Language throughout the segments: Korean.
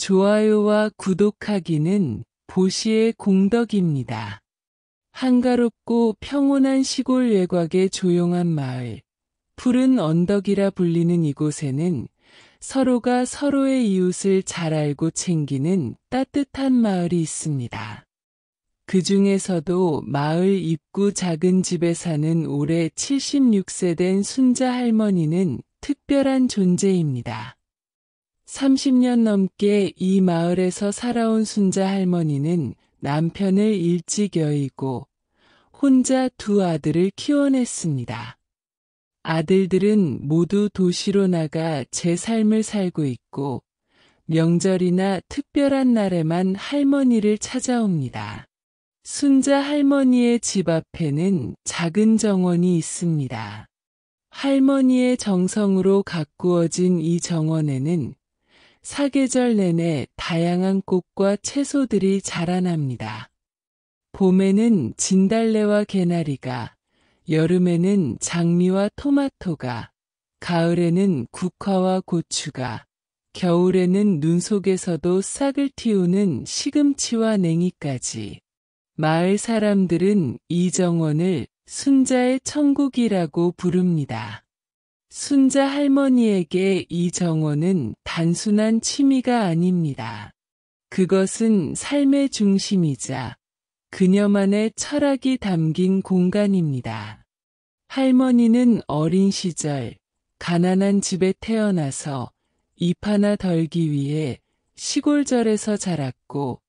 좋아요와 구독하기는 보시의 공덕입니다. 한가롭고 평온한 시골 외곽의 조용한 마을, 푸른 언덕이라 불리는 이곳에는 서로가 서로의 이웃을 잘 알고 챙기는 따뜻한 마을이 있습니다. 그 중에서도 마을 입구 작은 집에 사는 올해 76세 된 순자 할머니는 특별한 존재입니다. 30년 넘게 이 마을에서 살아온 순자 할머니는 남편을 일찍 여의고 혼자 두 아들을 키워냈습니다. 아들들은 모두 도시로 나가 제 삶을 살고 있고 명절이나 특별한 날에만 할머니를 찾아옵니다. 순자 할머니의 집 앞에는 작은 정원이 있습니다. 할머니의 정성으로 가꾸어진 이 정원에는 사계절 내내 다양한 꽃과 채소들이 자라납니다. 봄에는 진달래와 개나리가, 여름에는 장미와 토마토가, 가을에는 국화와 고추가, 겨울에는 눈 속에서도 싹을 틔우는 시금치와 냉이까지. 마을 사람들은 이 정원을 순자의 천국이라고 부릅니다. 순자 할머니에게 이 정원은 단순한 취미가 아닙니다. 그것은 삶의 중심이자 그녀만의 철학이 담긴 공간입니다. 할머니는 어린 시절 가난한 집에 태어나서 입 하나 덜기 위해 시골절에서 자랐고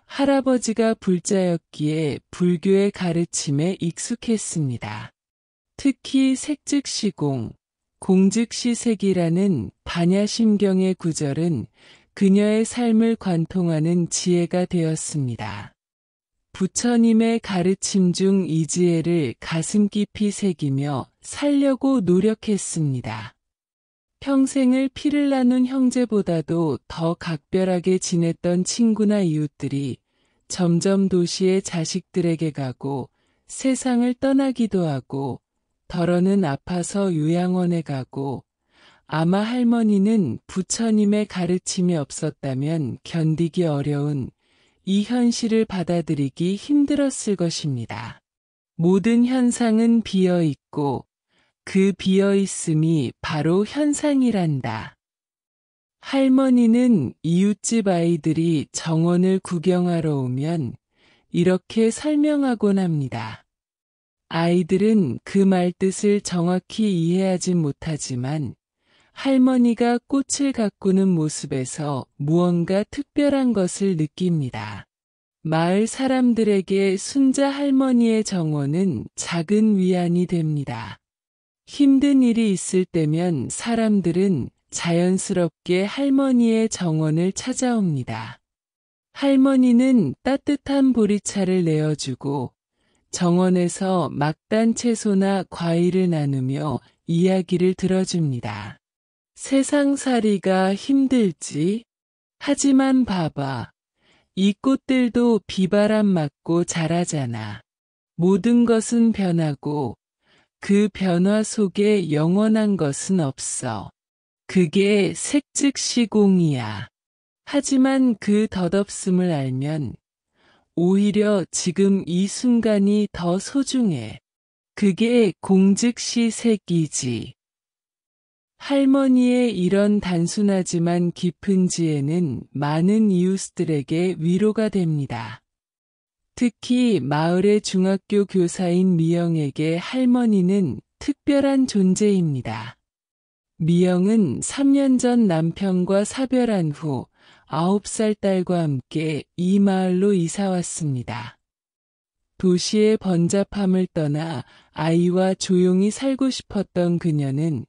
할아버지가 불자였기에 불교의 가르침에 익숙했습니다. 특히 색즉시공, 공즉시색이라는 반야심경의 구절은 그녀의 삶을 관통하는 지혜가 되었습니다. 부처님의 가르침 중 이 지혜를 가슴 깊이 새기며 살려고 노력했습니다. 평생을 피를 나눈 형제보다도 더 각별하게 지냈던 친구나 이웃들이 점점 도시의 자식들에게 가고 세상을 떠나기도 하고 더러는 아파서 요양원에 가고 아마 할머니는 부처님의 가르침이 없었다면 견디기 어려운 이 현실을 받아들이기 힘들었을 것입니다. 모든 현상은 비어있고 그 비어있음이 바로 현상이란다. 할머니는 이웃집 아이들이 정원을 구경하러 오면 이렇게 설명하곤 합니다. 아이들은 그 말뜻을 정확히 이해하진 못하지만 할머니가 꽃을 가꾸는 모습에서 무언가 특별한 것을 느낍니다. 마을 사람들에게 순자 할머니의 정원은 작은 위안이 됩니다. 힘든 일이 있을 때면 사람들은 자연스럽게 할머니의 정원을 찾아옵니다. 할머니는 따뜻한 보리차를 내어주고 정원에서 막단 채소나 과일을 나누며 이야기를 들어줍니다. 세상살이가 힘들지? 하지만 봐봐. 이 꽃들도 비바람 맞고 자라잖아. 모든 것은 변하고 그 변화 속에 영원한 것은 없어. 그게 색즉시공이야. 하지만 그 덧없음을 알면 오히려 지금 이 순간이 더 소중해. 그게 공즉시색이지. 할머니의 이런 단순하지만 깊은 지혜는 많은 이웃들에게 위로가 됩니다. 특히 마을의 중학교 교사인 미영에게 할머니는 특별한 존재입니다. 미영은 3년 전 남편과 사별한 후 9살 딸과 함께 이 마을로 이사 왔습니다. 도시의 번잡함을 떠나 아이와 조용히 살고 싶었던 그녀는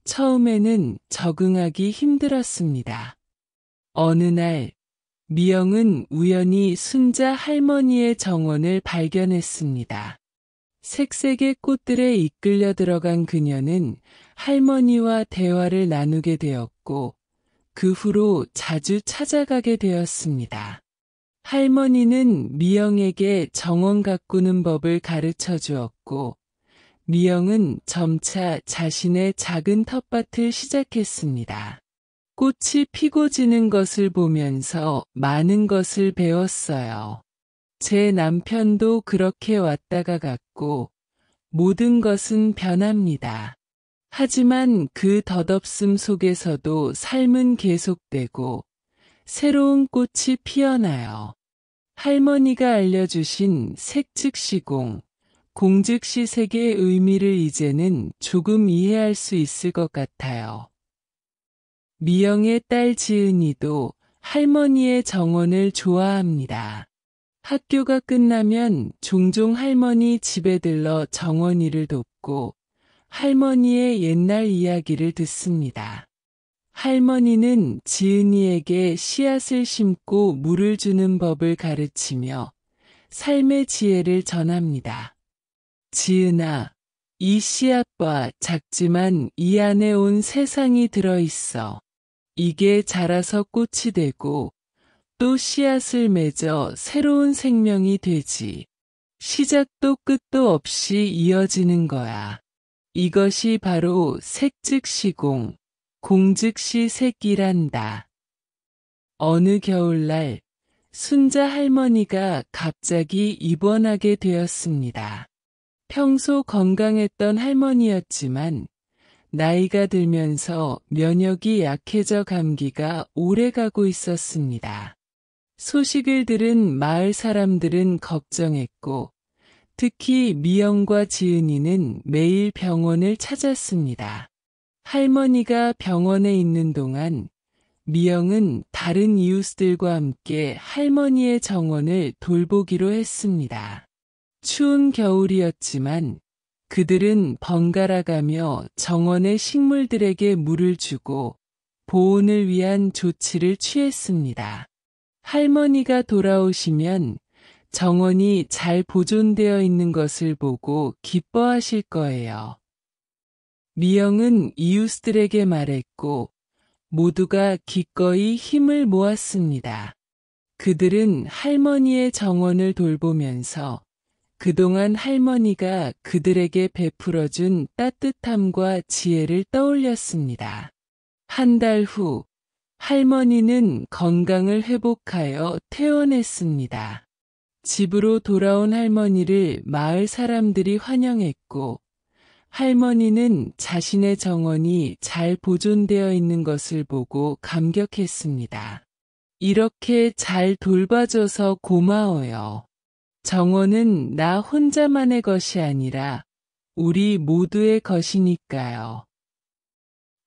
처음에는 적응하기 힘들었습니다. 어느 날 미영은 우연히 순자 할머니의 정원을 발견했습니다. 색색의 꽃들에 이끌려 들어간 그녀는 할머니와 대화를 나누게 되었고 그 후로 자주 찾아가게 되었습니다. 할머니는 미영에게 정원 가꾸는 법을 가르쳐 주었고 미영은 점차 자신의 작은 텃밭을 시작했습니다. 꽃이 피고 지는 것을 보면서 많은 것을 배웠어요. 제 남편도 그렇게 왔다가 갔고 모든 것은 변합니다. 하지만 그 덧없음 속에서도 삶은 계속되고 새로운 꽃이 피어나요. 할머니가 알려주신 색즉시공, 공즉시색의 의미를 이제는 조금 이해할 수 있을 것 같아요. 미영의 딸 지은이도 할머니의 정원을 좋아합니다. 학교가 끝나면 종종 할머니 집에 들러 정원 일을 돕고 할머니의 옛날 이야기를 듣습니다. 할머니는 지은이에게 씨앗을 심고 물을 주는 법을 가르치며 삶의 지혜를 전합니다. 지은아, 이 씨앗과 작지만 이 안에 온 세상이 들어있어. 이게 자라서 꽃이 되고 또 씨앗을 맺어 새로운 생명이 되지. 시작도 끝도 없이 이어지는 거야. 이것이 바로 색즉시공, 공즉시색이란다. 어느 겨울날 순자 할머니가 갑자기 입원하게 되었습니다. 평소 건강했던 할머니였지만 나이가 들면서 면역이 약해져 감기가 오래가고 있었습니다. 소식을 들은 마을 사람들은 걱정했고 특히 미영과 지은이는 매일 병원을 찾았습니다. 할머니가 병원에 있는 동안 미영은 다른 이웃들과 함께 할머니의 정원을 돌보기로 했습니다. 추운 겨울이었지만 그들은 번갈아가며 정원의 식물들에게 물을 주고 보온을 위한 조치를 취했습니다. 할머니가 돌아오시면 정원이 잘 보존되어 있는 것을 보고 기뻐하실 거예요. 미영은 이웃들에게 말했고 모두가 기꺼이 힘을 모았습니다. 그들은 할머니의 정원을 돌보면서 그동안 할머니가 그들에게 베풀어준 따뜻함과 지혜를 떠올렸습니다. 한 달 후, 할머니는 건강을 회복하여 퇴원했습니다. 집으로 돌아온 할머니를 마을 사람들이 환영했고, 할머니는 자신의 정원이 잘 보존되어 있는 것을 보고 감격했습니다. 이렇게 잘 돌봐줘서 고마워요. 정원은 나 혼자만의 것이 아니라 우리 모두의 것이니까요.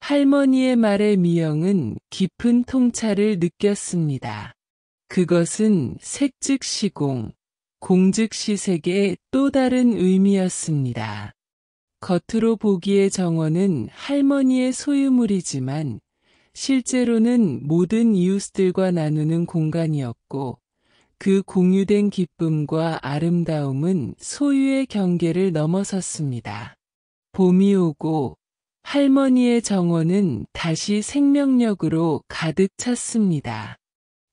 할머니의 말에 미영은 깊은 통찰을 느꼈습니다. 그것은 색즉시공, 공즉시색의 또 다른 의미였습니다. 겉으로 보기에 정원은 할머니의 소유물이지만 실제로는 모든 이웃들과 나누는 공간이었고 그 공유된 기쁨과 아름다움은 소유의 경계를 넘어섰습니다. 봄이 오고 할머니의 정원은 다시 생명력으로 가득 찼습니다.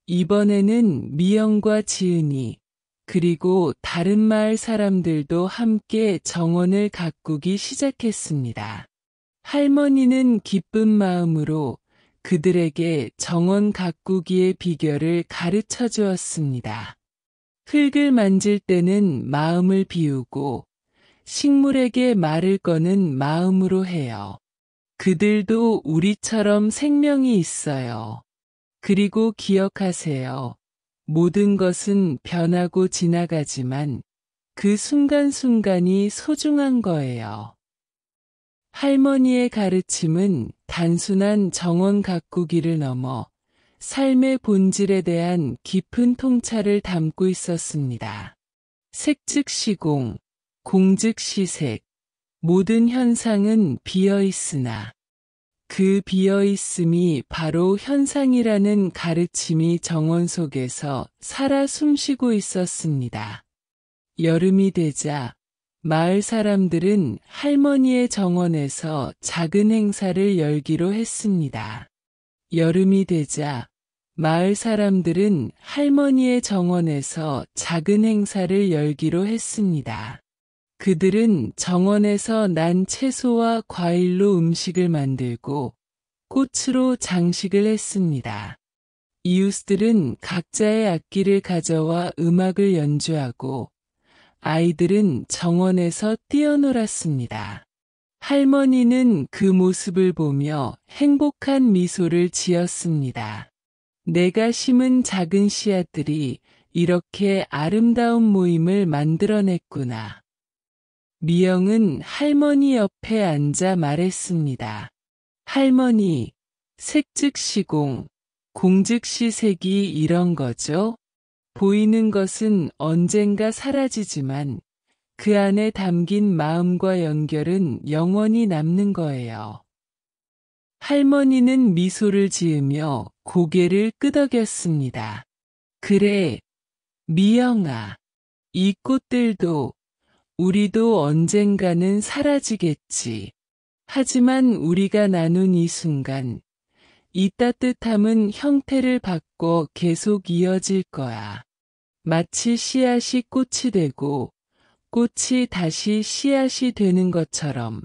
이번에는 미영과 지은이 그리고 다른 마을 사람들도 함께 정원을 가꾸기 시작했습니다. 할머니는 기쁜 마음으로 그들에게 정원 가꾸기의 비결을 가르쳐 주었습니다. 흙을 만질 때는 마음을 비우고 식물에게 말을 거는 마음으로 해요. 그들도 우리처럼 생명이 있어요. 그리고 기억하세요. 모든 것은 변하고 지나가지만 그 순간순간이 소중한 거예요. 할머니의 가르침은 단순한 정원 가꾸기를 넘어 삶의 본질에 대한 깊은 통찰을 담고 있었습니다. 색즉시공, 공즉시색, 모든 현상은 비어있으나 그 비어있음이 바로 현상이라는 가르침이 정원 속에서 살아 숨쉬고 있었습니다. 여름이 되자 마을 사람들은 할머니의 정원에서 작은 행사를 열기로 했습니다. 여름이 되자 마을 사람들은 할머니의 정원에서 작은 행사를 열기로 했습니다. 그들은 정원에서 난 채소와 과일로 음식을 만들고 꽃으로 장식을 했습니다. 이웃들은 각자의 악기를 가져와 음악을 연주하고 아이들은 정원에서 뛰어놀았습니다. 할머니는 그 모습을 보며 행복한 미소를 지었습니다. 내가 심은 작은 씨앗들이 이렇게 아름다운 모임을 만들어냈구나. 미영은 할머니 옆에 앉아 말했습니다. 할머니, 색즉시공, 공즉시색이 이런 거죠? 보이는 것은 언젠가 사라지지만 그 안에 담긴 마음과 연결은 영원히 남는 거예요. 할머니는 미소를 지으며 고개를 끄덕였습니다. 그래, 미영아. 이 꽃들도, 우리도 언젠가는 사라지겠지. 하지만 우리가 나눈 이 순간, 이 따뜻함은 형태를 바꿔 계속 이어질 거야. 마치 씨앗이 꽃이 되고, 꽃이 다시 씨앗이 되는 것처럼.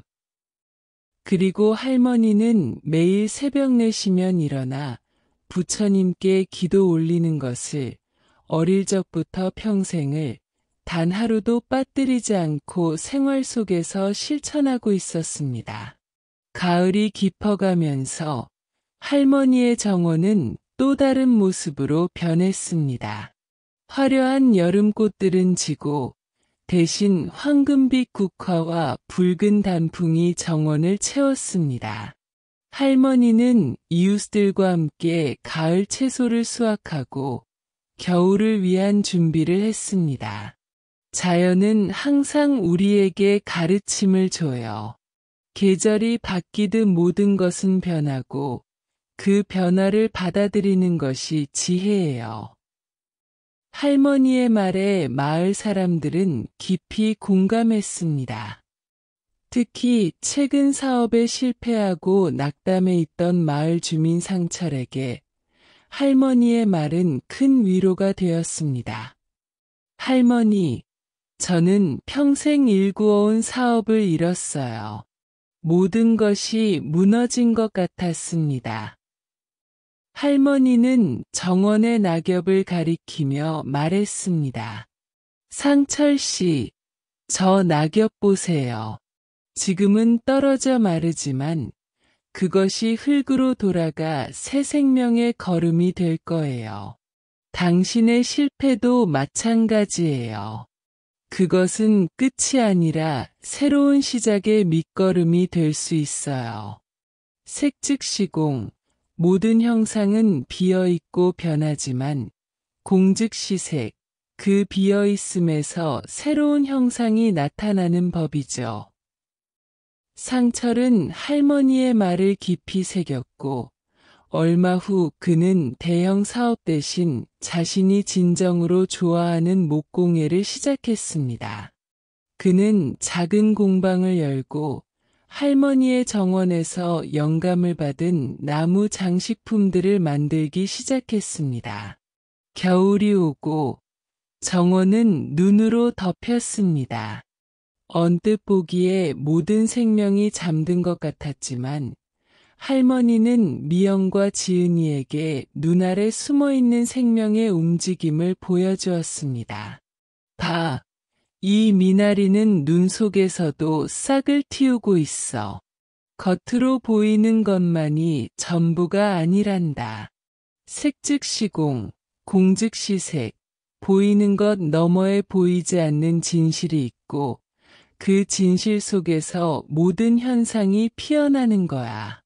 그리고 할머니는 매일 새벽 4시면 일어나 부처님께 기도 올리는 것을 어릴 적부터 평생을 단 하루도 빠뜨리지 않고 생활 속에서 실천하고 있었습니다. 가을이 깊어가면서 할머니의 정원은 또 다른 모습으로 변했습니다. 화려한 여름꽃들은 지고 대신 황금빛 국화와 붉은 단풍이 정원을 채웠습니다. 할머니는 이웃들과 함께 가을 채소를 수확하고 겨울을 위한 준비를 했습니다. 자연은 항상 우리에게 가르침을 줘요. 계절이 바뀌듯 모든 것은 변하고 그 변화를 받아들이는 것이 지혜예요. 할머니의 말에 마을 사람들은 깊이 공감했습니다. 특히 최근 사업에 실패하고 낙담해 있던 마을 주민 상철에게 할머니의 말은 큰 위로가 되었습니다. 할머니, 저는 평생 일구어온 사업을 잃었어요. 모든 것이 무너진 것 같았습니다. 할머니는 정원의 낙엽을 가리키며 말했습니다. 상철 씨, 저 낙엽 보세요. 지금은 떨어져 마르지만 그것이 흙으로 돌아가 새 생명의 걸음이 될 거예요. 당신의 실패도 마찬가지예요. 그것은 끝이 아니라 새로운 시작의 밑거름이 될 수 있어요. 색즉시공, 모든 형상은 비어있고 변하지만 공즉시색, 그 비어있음에서 새로운 형상이 나타나는 법이죠. 상철은 할머니의 말을 깊이 새겼고 얼마 후 그는 대형 사업 대신 자신이 진정으로 좋아하는 목공예를 시작했습니다. 그는 작은 공방을 열고 할머니의 정원에서 영감을 받은 나무 장식품들을 만들기 시작했습니다. 겨울이 오고 정원은 눈으로 덮였습니다. 언뜻 보기에 모든 생명이 잠든 것 같았지만 할머니는 미영과 지은이에게 눈 아래 숨어있는 생명의 움직임을 보여주었습니다. 봐, 이 미나리는 눈 속에서도 싹을 틔우고 있어. 겉으로 보이는 것만이 전부가 아니란다. 색즉시공, 공즉시색, 보이는 것 너머에 보이지 않는 진실이 있고 그 진실 속에서 모든 현상이 피어나는 거야.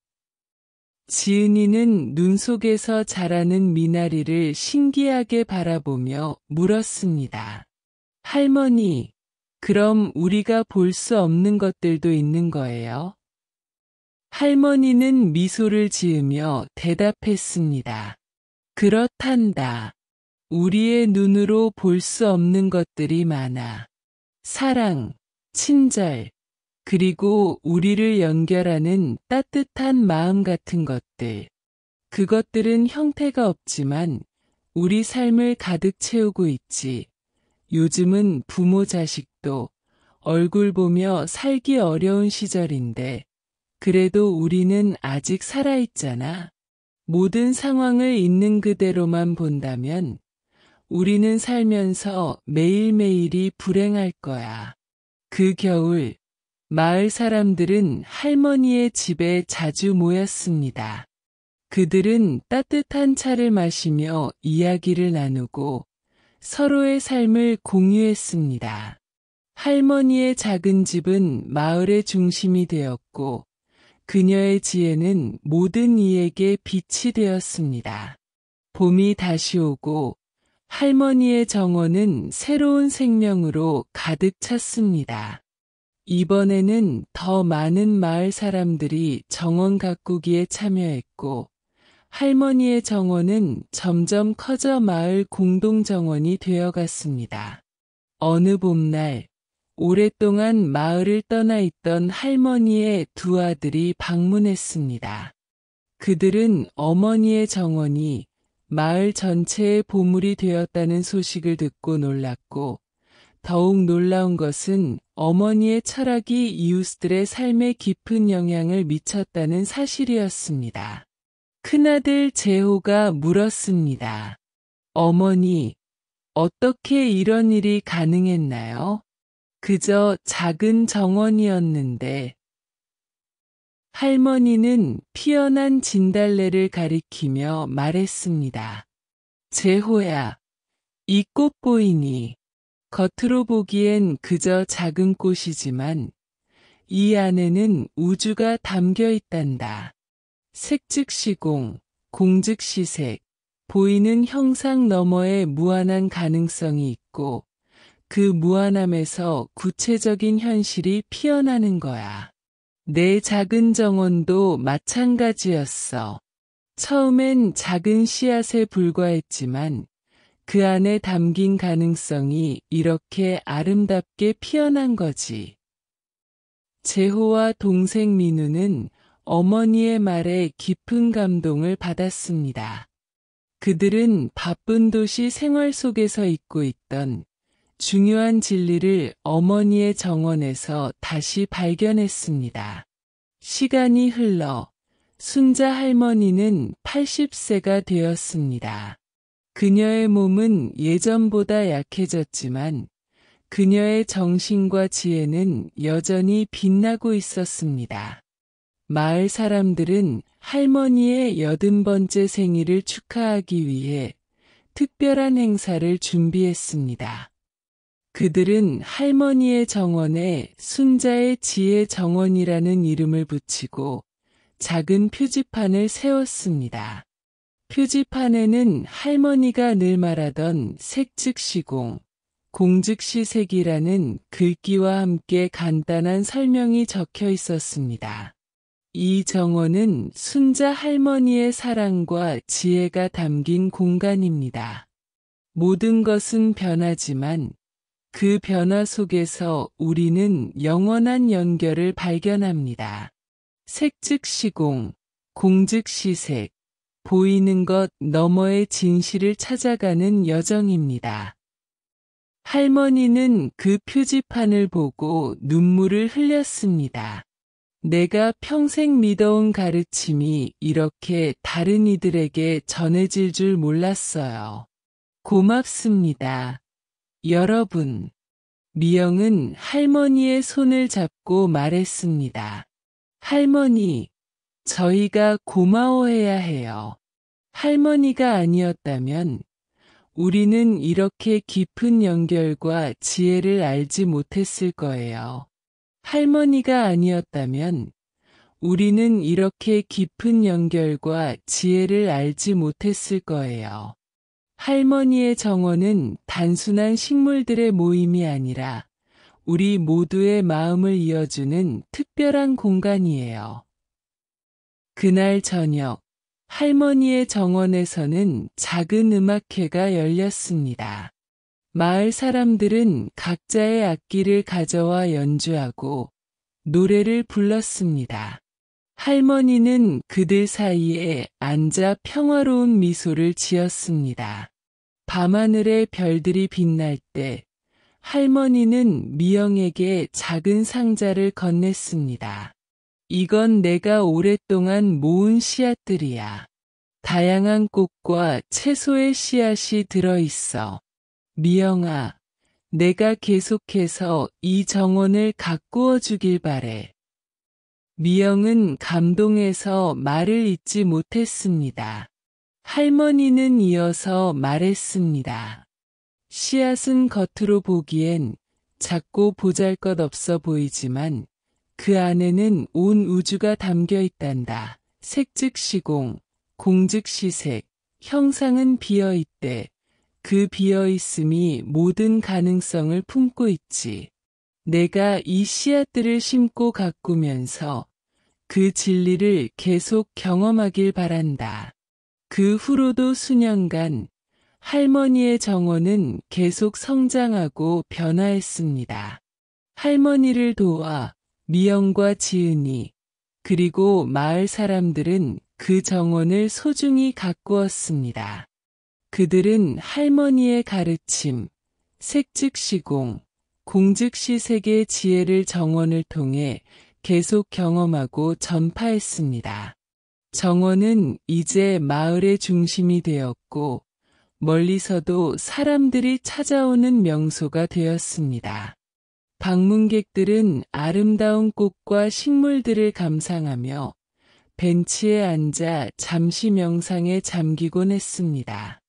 지은이는 눈 속에서 자라는 미나리를 신기하게 바라보며 물었습니다. 할머니, 그럼 우리가 볼 수 없는 것들도 있는 거예요? 할머니는 미소를 지으며 대답했습니다. 그렇단다. 우리의 눈으로 볼 수 없는 것들이 많아. 사랑, 친절, 그리고 우리를 연결하는 따뜻한 마음 같은 것들. 그것들은 형태가 없지만 우리 삶을 가득 채우고 있지. 요즘은 부모 자식도 얼굴 보며 살기 어려운 시절인데 그래도 우리는 아직 살아있잖아. 모든 상황을 있는 그대로만 본다면 우리는 살면서 매일매일이 불행할 거야. 그 겨울, 마을 사람들은 할머니의 집에 자주 모였습니다. 그들은 따뜻한 차를 마시며 이야기를 나누고 서로의 삶을 공유했습니다. 할머니의 작은 집은 마을의 중심이 되었고 그녀의 지혜는 모든 이에게 빛이 되었습니다. 봄이 다시 오고 할머니의 정원은 새로운 생명으로 가득 찼습니다. 이번에는 더 많은 마을 사람들이 정원 가꾸기에 참여했고 할머니의 정원은 점점 커져 마을 공동정원이 되어갔습니다. 어느 봄날, 오랫동안 마을을 떠나 있던 할머니의 두 아들이 방문했습니다. 그들은 어머니의 정원이 마을 전체의 보물이 되었다는 소식을 듣고 놀랐고, 더욱 놀라운 것은 어머니의 철학이 이웃들의 삶에 깊은 영향을 미쳤다는 사실이었습니다. 큰아들 재호가 물었습니다. 어머니, 어떻게 이런 일이 가능했나요? 그저 작은 정원이었는데. 할머니는 피어난 진달래를 가리키며 말했습니다. 재호야, 이 꽃 보이니? 겉으로 보기엔 그저 작은 꽃이지만 이 안에는 우주가 담겨 있단다. 색즉시공, 공즉시색, 보이는 형상 너머에 무한한 가능성이 있고 그 무한함에서 구체적인 현실이 피어나는 거야. 내 작은 정원도 마찬가지였어. 처음엔 작은 씨앗에 불과했지만 그 안에 담긴 가능성이 이렇게 아름답게 피어난 거지. 재호와 동생 민우는 어머니의 말에 깊은 감동을 받았습니다. 그들은 바쁜 도시 생활 속에서 잊고 있던 중요한 진리를 어머니의 정원에서 다시 발견했습니다. 시간이 흘러 순자 할머니는 80세가 되었습니다. 그녀의 몸은 예전보다 약해졌지만 그녀의 정신과 지혜는 여전히 빛나고 있었습니다. 마을 사람들은 할머니의 80번째 생일을 축하하기 위해 특별한 행사를 준비했습니다. 그들은 할머니의 정원에 순자의 지혜 정원이라는 이름을 붙이고 작은 표지판을 세웠습니다. 표지판에는 할머니가 늘 말하던 색즉시공, 공즉시색이라는 글귀와 함께 간단한 설명이 적혀 있었습니다. 이 정원은 순자 할머니의 사랑과 지혜가 담긴 공간입니다. 모든 것은 변하지만 그 변화 속에서 우리는 영원한 연결을 발견합니다. 색즉시공, 공즉시색, 보이는 것 너머의 진실을 찾아가는 여정입니다. 할머니는 그 표지판을 보고 눈물을 흘렸습니다. 내가 평생 믿어온 가르침이 이렇게 다른 이들에게 전해질 줄 몰랐어요. 고맙습니다. 여러분. 미영은 할머니의 손을 잡고 말했습니다. 할머니, 저희가 고마워해야 해요. 할머니가 아니었다면 우리는 이렇게 깊은 연결과 지혜를 알지 못했을 거예요. 할머니가 아니었다면 우리는 이렇게 깊은 연결과 지혜를 알지 못했을 거예요. 할머니의 정원은 단순한 식물들의 모임이 아니라 우리 모두의 마음을 이어주는 특별한 공간이에요. 그날 저녁, 할머니의 정원에서는 작은 음악회가 열렸습니다. 마을 사람들은 각자의 악기를 가져와 연주하고 노래를 불렀습니다. 할머니는 그들 사이에 앉아 평화로운 미소를 지었습니다. 밤하늘에 별들이 빛날 때 할머니는 미영에게 작은 상자를 건넸습니다. 이건 내가 오랫동안 모은 씨앗들이야. 다양한 꽃과 채소의 씨앗이 들어있어. 미영아, 내가 계속해서 이 정원을 가꾸어 주길 바래. 미영은 감동해서 말을 잇지 못했습니다. 할머니는 이어서 말했습니다. 씨앗은 겉으로 보기엔 작고 보잘것없어 보이지만 그 안에는 온 우주가 담겨 있단다. 색즉시공, 공즉시색, 형상은 비어있대. 그 비어있음이 모든 가능성을 품고 있지. 내가 이 씨앗들을 심고 가꾸면서 그 진리를 계속 경험하길 바란다. 그 후로도 수년간 할머니의 정원은 계속 성장하고 변화했습니다. 할머니를 도와 미영과 지은이 그리고 마을 사람들은 그 정원을 소중히 가꾸었습니다. 그들은 할머니의 가르침, 색즉시공, 공즉시색의 지혜를 정원을 통해 계속 경험하고 전파했습니다. 정원은 이제 마을의 중심이 되었고 멀리서도 사람들이 찾아오는 명소가 되었습니다. 방문객들은 아름다운 꽃과 식물들을 감상하며 벤치에 앉아 잠시 명상에 잠기곤 했습니다.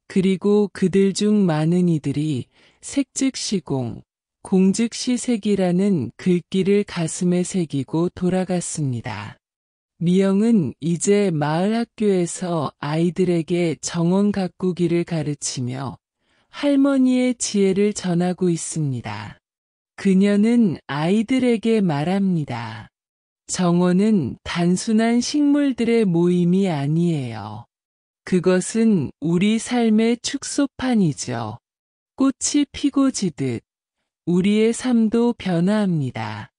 그리고 그들 중 많은 이들이 색즉시공, 공즉시색이라는 글귀를 가슴에 새기고 돌아갔습니다. 미영은 이제 마을 학교에서 아이들에게 정원 가꾸기를 가르치며 할머니의 지혜를 전하고 있습니다. 그녀는 아이들에게 말합니다. 정원은 단순한 식물들의 모임이 아니에요. 그것은 우리 삶의 축소판이죠. 꽃이 피고 지듯 우리의 삶도 변화합니다.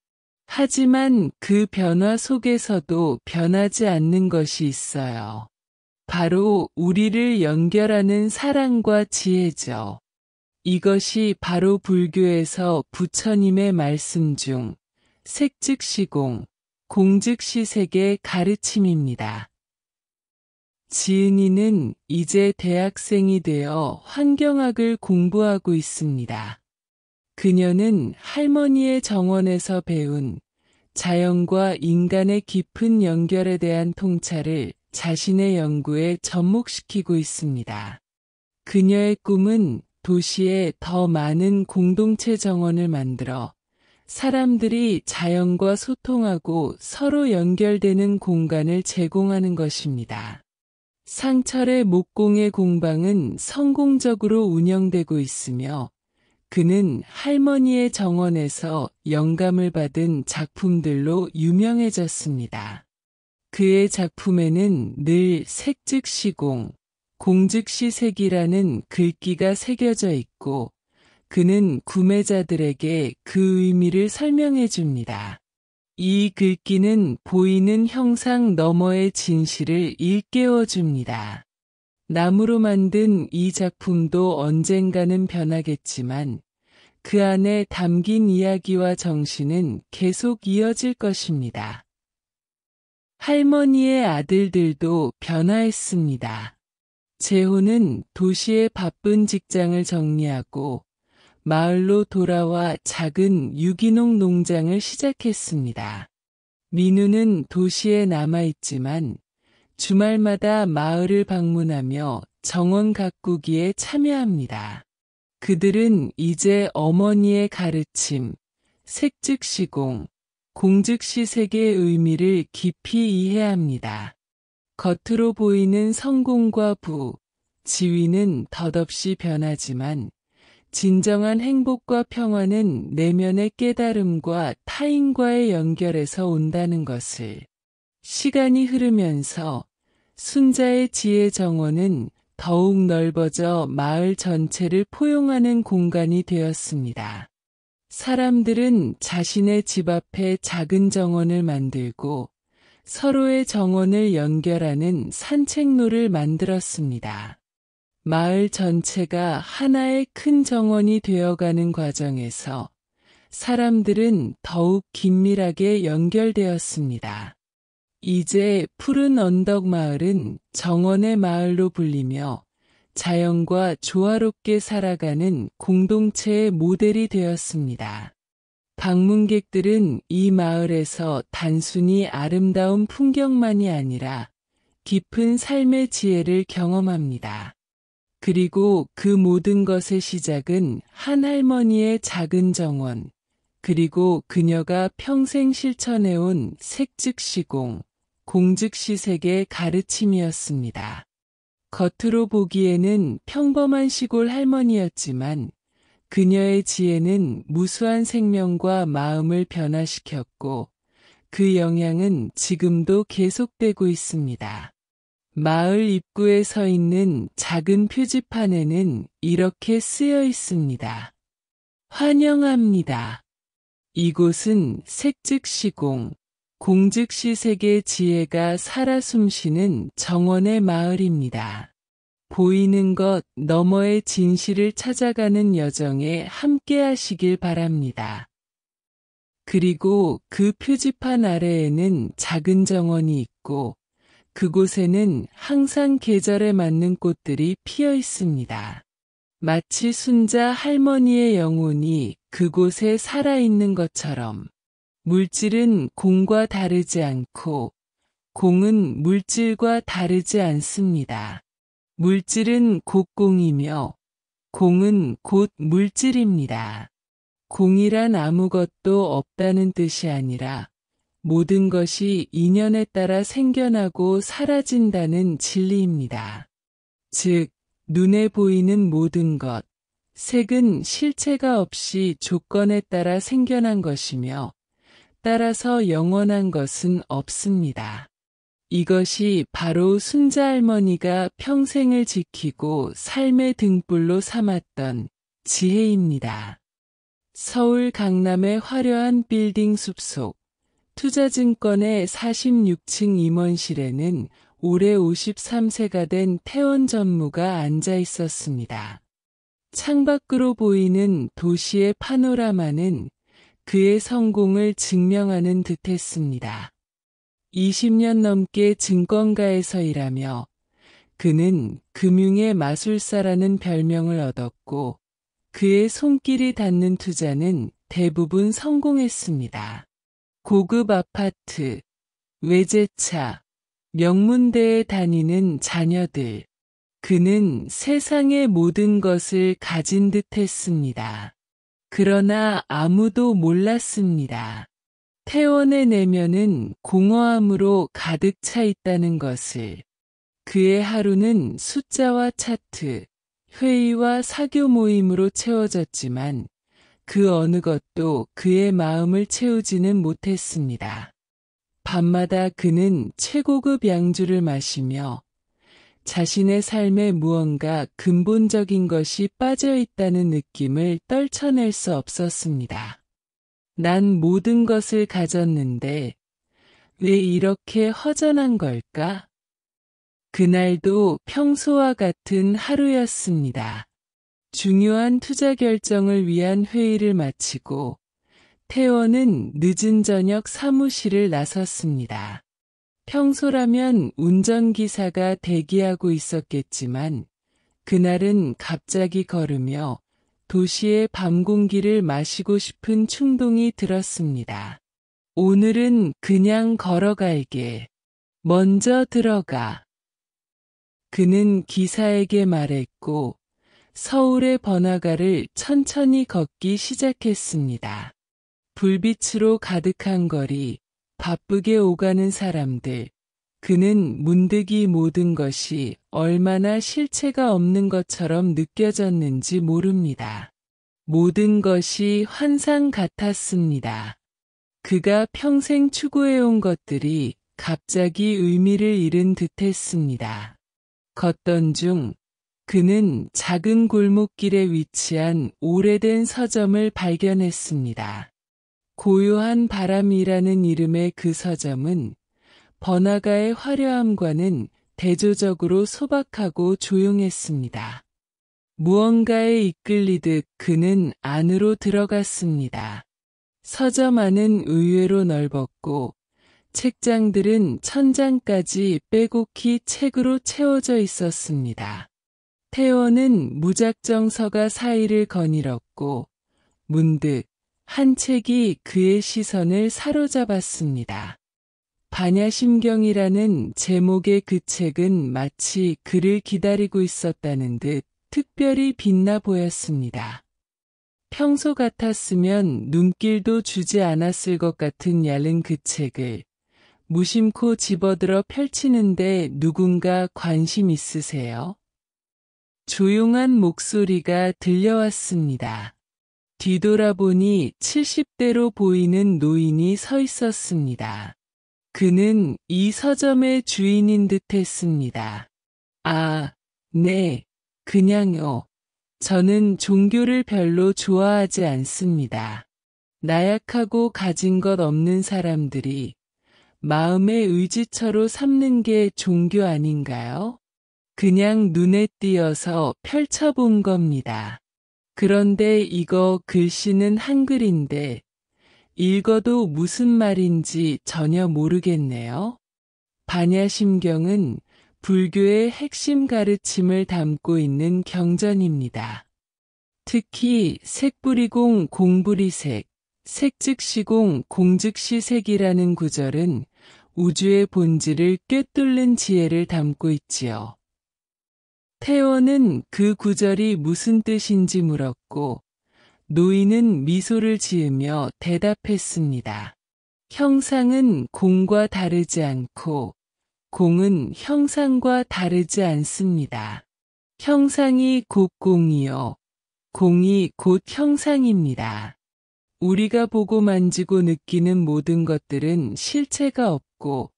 하지만 그 변화 속에서도 변하지 않는 것이 있어요. 바로 우리를 연결하는 사랑과 지혜죠. 이것이 바로 불교에서 부처님의 말씀 중 색즉시공, 공즉시색의 가르침입니다. 지은이는 이제 대학생이 되어 환경학을 공부하고 있습니다. 그녀는 할머니의 정원에서 배운 자연과 인간의 깊은 연결에 대한 통찰을 자신의 연구에 접목시키고 있습니다. 그녀의 꿈은 도시에 더 많은 공동체 정원을 만들어 사람들이 자연과 소통하고 서로 연결되는 공간을 제공하는 것입니다. 상철의 목공예 공방은 성공적으로 운영되고 있으며 그는 할머니의 정원에서 영감을 받은 작품들로 유명해졌습니다. 그의 작품에는 늘 색즉시공, 공즉시색이라는 글귀가 새겨져 있고 그는 구매자들에게 그 의미를 설명해 줍니다. 이 글귀는 보이는 형상 너머의 진실을 일깨워 줍니다. 나무로 만든 이 작품도 언젠가는 변하겠지만 그 안에 담긴 이야기와 정신은 계속 이어질 것입니다. 할머니의 아들들도 변화했습니다. 재호는 도시의 바쁜 직장을 정리하고 마을로 돌아와 작은 유기농 농장을 시작했습니다. 민우는 도시에 남아있지만 주말마다 마을을 방문하며 정원 가꾸기에 참여합니다. 그들은 이제 어머니의 가르침, 색즉시공, 공즉시색의 의미를 깊이 이해합니다. 겉으로 보이는 성공과 지위는 덧없이 변하지만 진정한 행복과 평화는 내면의 깨달음과 타인과의 연결에서 온다는 것을 시간이 흐르면서 순자의 지혜 정원은 더욱 넓어져 마을 전체를 포용하는 공간이 되었습니다. 사람들은 자신의 집 앞에 작은 정원을 만들고 서로의 정원을 연결하는 산책로를 만들었습니다. 마을 전체가 하나의 큰 정원이 되어가는 과정에서 사람들은 더욱 긴밀하게 연결되었습니다. 이제 푸른 언덕 마을은 정원의 마을로 불리며 자연과 조화롭게 살아가는 공동체의 모델이 되었습니다. 방문객들은 이 마을에서 단순히 아름다운 풍경만이 아니라 깊은 삶의 지혜를 경험합니다. 그리고 그 모든 것의 시작은 한 할머니의 작은 정원, 그리고 그녀가 평생 실천해온 색즉시공, 공즉시색의 가르침이었습니다. 겉으로 보기에는 평범한 시골 할머니였지만 그녀의 지혜는 무수한 생명과 마음을 변화시켰고 그 영향은 지금도 계속되고 있습니다. 마을 입구에 서 있는 작은 표지판에는 이렇게 쓰여 있습니다. 환영합니다. 이곳은 색즉시공, 공즉시색의 지혜가 살아 숨쉬는 정원의 마을입니다. 보이는 것 너머의 진실을 찾아가는 여정에 함께 하시길 바랍니다. 그리고 그 표지판 아래에는 작은 정원이 있고 그곳에는 항상 계절에 맞는 꽃들이 피어 있습니다. 마치 순자 할머니의 영혼이 그곳에 살아있는 것처럼 물질은 공과 다르지 않고 공은 물질과 다르지 않습니다. 물질은 곧 공이며 공은 곧 물질입니다. 공이란 아무것도 없다는 뜻이 아니라 모든 것이 인연에 따라 생겨나고 사라진다는 진리입니다. 즉, 눈에 보이는 모든 것, 색은 실체가 없이 조건에 따라 생겨난 것이며 따라서 영원한 것은 없습니다. 이것이 바로 순자 할머니가 평생을 지키고 삶의 등불로 삼았던 지혜입니다. 서울 강남의 화려한 빌딩 숲속, 투자증권의 46층 임원실에는 올해 53세가 된 태원 전무가 앉아 있었습니다. 창밖으로 보이는 도시의 파노라마는 그의 성공을 증명하는 듯했습니다. 20년 넘게 증권가에서 일하며 그는 금융의 마술사라는 별명을 얻었고 그의 손길이 닿는 투자는 대부분 성공했습니다. 고급 아파트, 외제차, 명문대에 다니는 자녀들. 그는 세상의 모든 것을 가진 듯 했습니다. 그러나 아무도 몰랐습니다. 태원의 내면은 공허함으로 가득 차 있다는 것을. 그의 하루는 숫자와 차트, 회의와 사교 모임으로 채워졌지만 그 어느 것도 그의 마음을 채우지는 못했습니다. 밤마다 그는 최고급 양주를 마시며 자신의 삶에 무언가 근본적인 것이 빠져 있다는 느낌을 떨쳐낼 수 없었습니다. 난 모든 것을 가졌는데 왜 이렇게 허전한 걸까? 그날도 평소와 같은 하루였습니다. 중요한 투자 결정을 위한 회의를 마치고 태원은 늦은 저녁 사무실을 나섰습니다. 평소라면 운전기사가 대기하고 있었겠지만 그날은 갑자기 걸으며 도시의 밤 공기를 마시고 싶은 충동이 들었습니다. 오늘은 그냥 걸어갈게. 먼저 들어가. 그는 기사에게 말했고 서울의 번화가를 천천히 걷기 시작했습니다. 불빛으로 가득한 거리, 바쁘게 오가는 사람들. 그는 문득 이 모든 것이 얼마나 실체가 없는 것처럼 느껴졌는지 모릅니다. 모든 것이 환상 같았습니다. 그가 평생 추구해온 것들이 갑자기 의미를 잃은 듯했습니다. 걷던 중 그는 작은 골목길에 위치한 오래된 서점을 발견했습니다. 고요한 바람이라는 이름의 그 서점은 번화가의 화려함과는 대조적으로 소박하고 조용했습니다. 무언가에 이끌리듯 그는 안으로 들어갔습니다. 서점 안은 의외로 넓었고 책장들은 천장까지 빼곡히 책으로 채워져 있었습니다. 태원은 무작정 서가 사이를 거닐었고 문득 한 책이 그의 시선을 사로잡았습니다. 반야심경이라는 제목의 그 책은 마치 그를 기다리고 있었다는 듯 특별히 빛나 보였습니다. 평소 같았으면 눈길도 주지 않았을 것 같은 얇은 그 책을 무심코 집어들어 펼치는데 누군가 관심 있으세요? 조용한 목소리가 들려왔습니다. 뒤돌아보니 70대로 보이는 노인이 서 있었습니다. 그는 이 서점의 주인인 듯 했습니다. 아, 네, 그냥요. 저는 종교를 별로 좋아하지 않습니다. 나약하고 가진 것 없는 사람들이 마음의 의지처로 삼는 게 종교 아닌가요? 그냥 눈에 띄어서 펼쳐본 겁니다. 그런데 이거 글씨는 한글인데 읽어도 무슨 말인지 전혀 모르겠네요. 반야심경은 불교의 핵심 가르침을 담고 있는 경전입니다. 특히 색부리공 공부리색, 색즉시공 공즉시색이라는 구절은 우주의 본질을 꿰뚫는 지혜를 담고 있지요. 태원은 그 구절이 무슨 뜻인지 물었고 노인은 미소를 지으며 대답했습니다. 형상은 공과 다르지 않고 공은 형상과 다르지 않습니다. 형상이 곧 공이요. 공이 곧 형상입니다. 우리가 보고 만지고 느끼는 모든 것들은 실체가 없고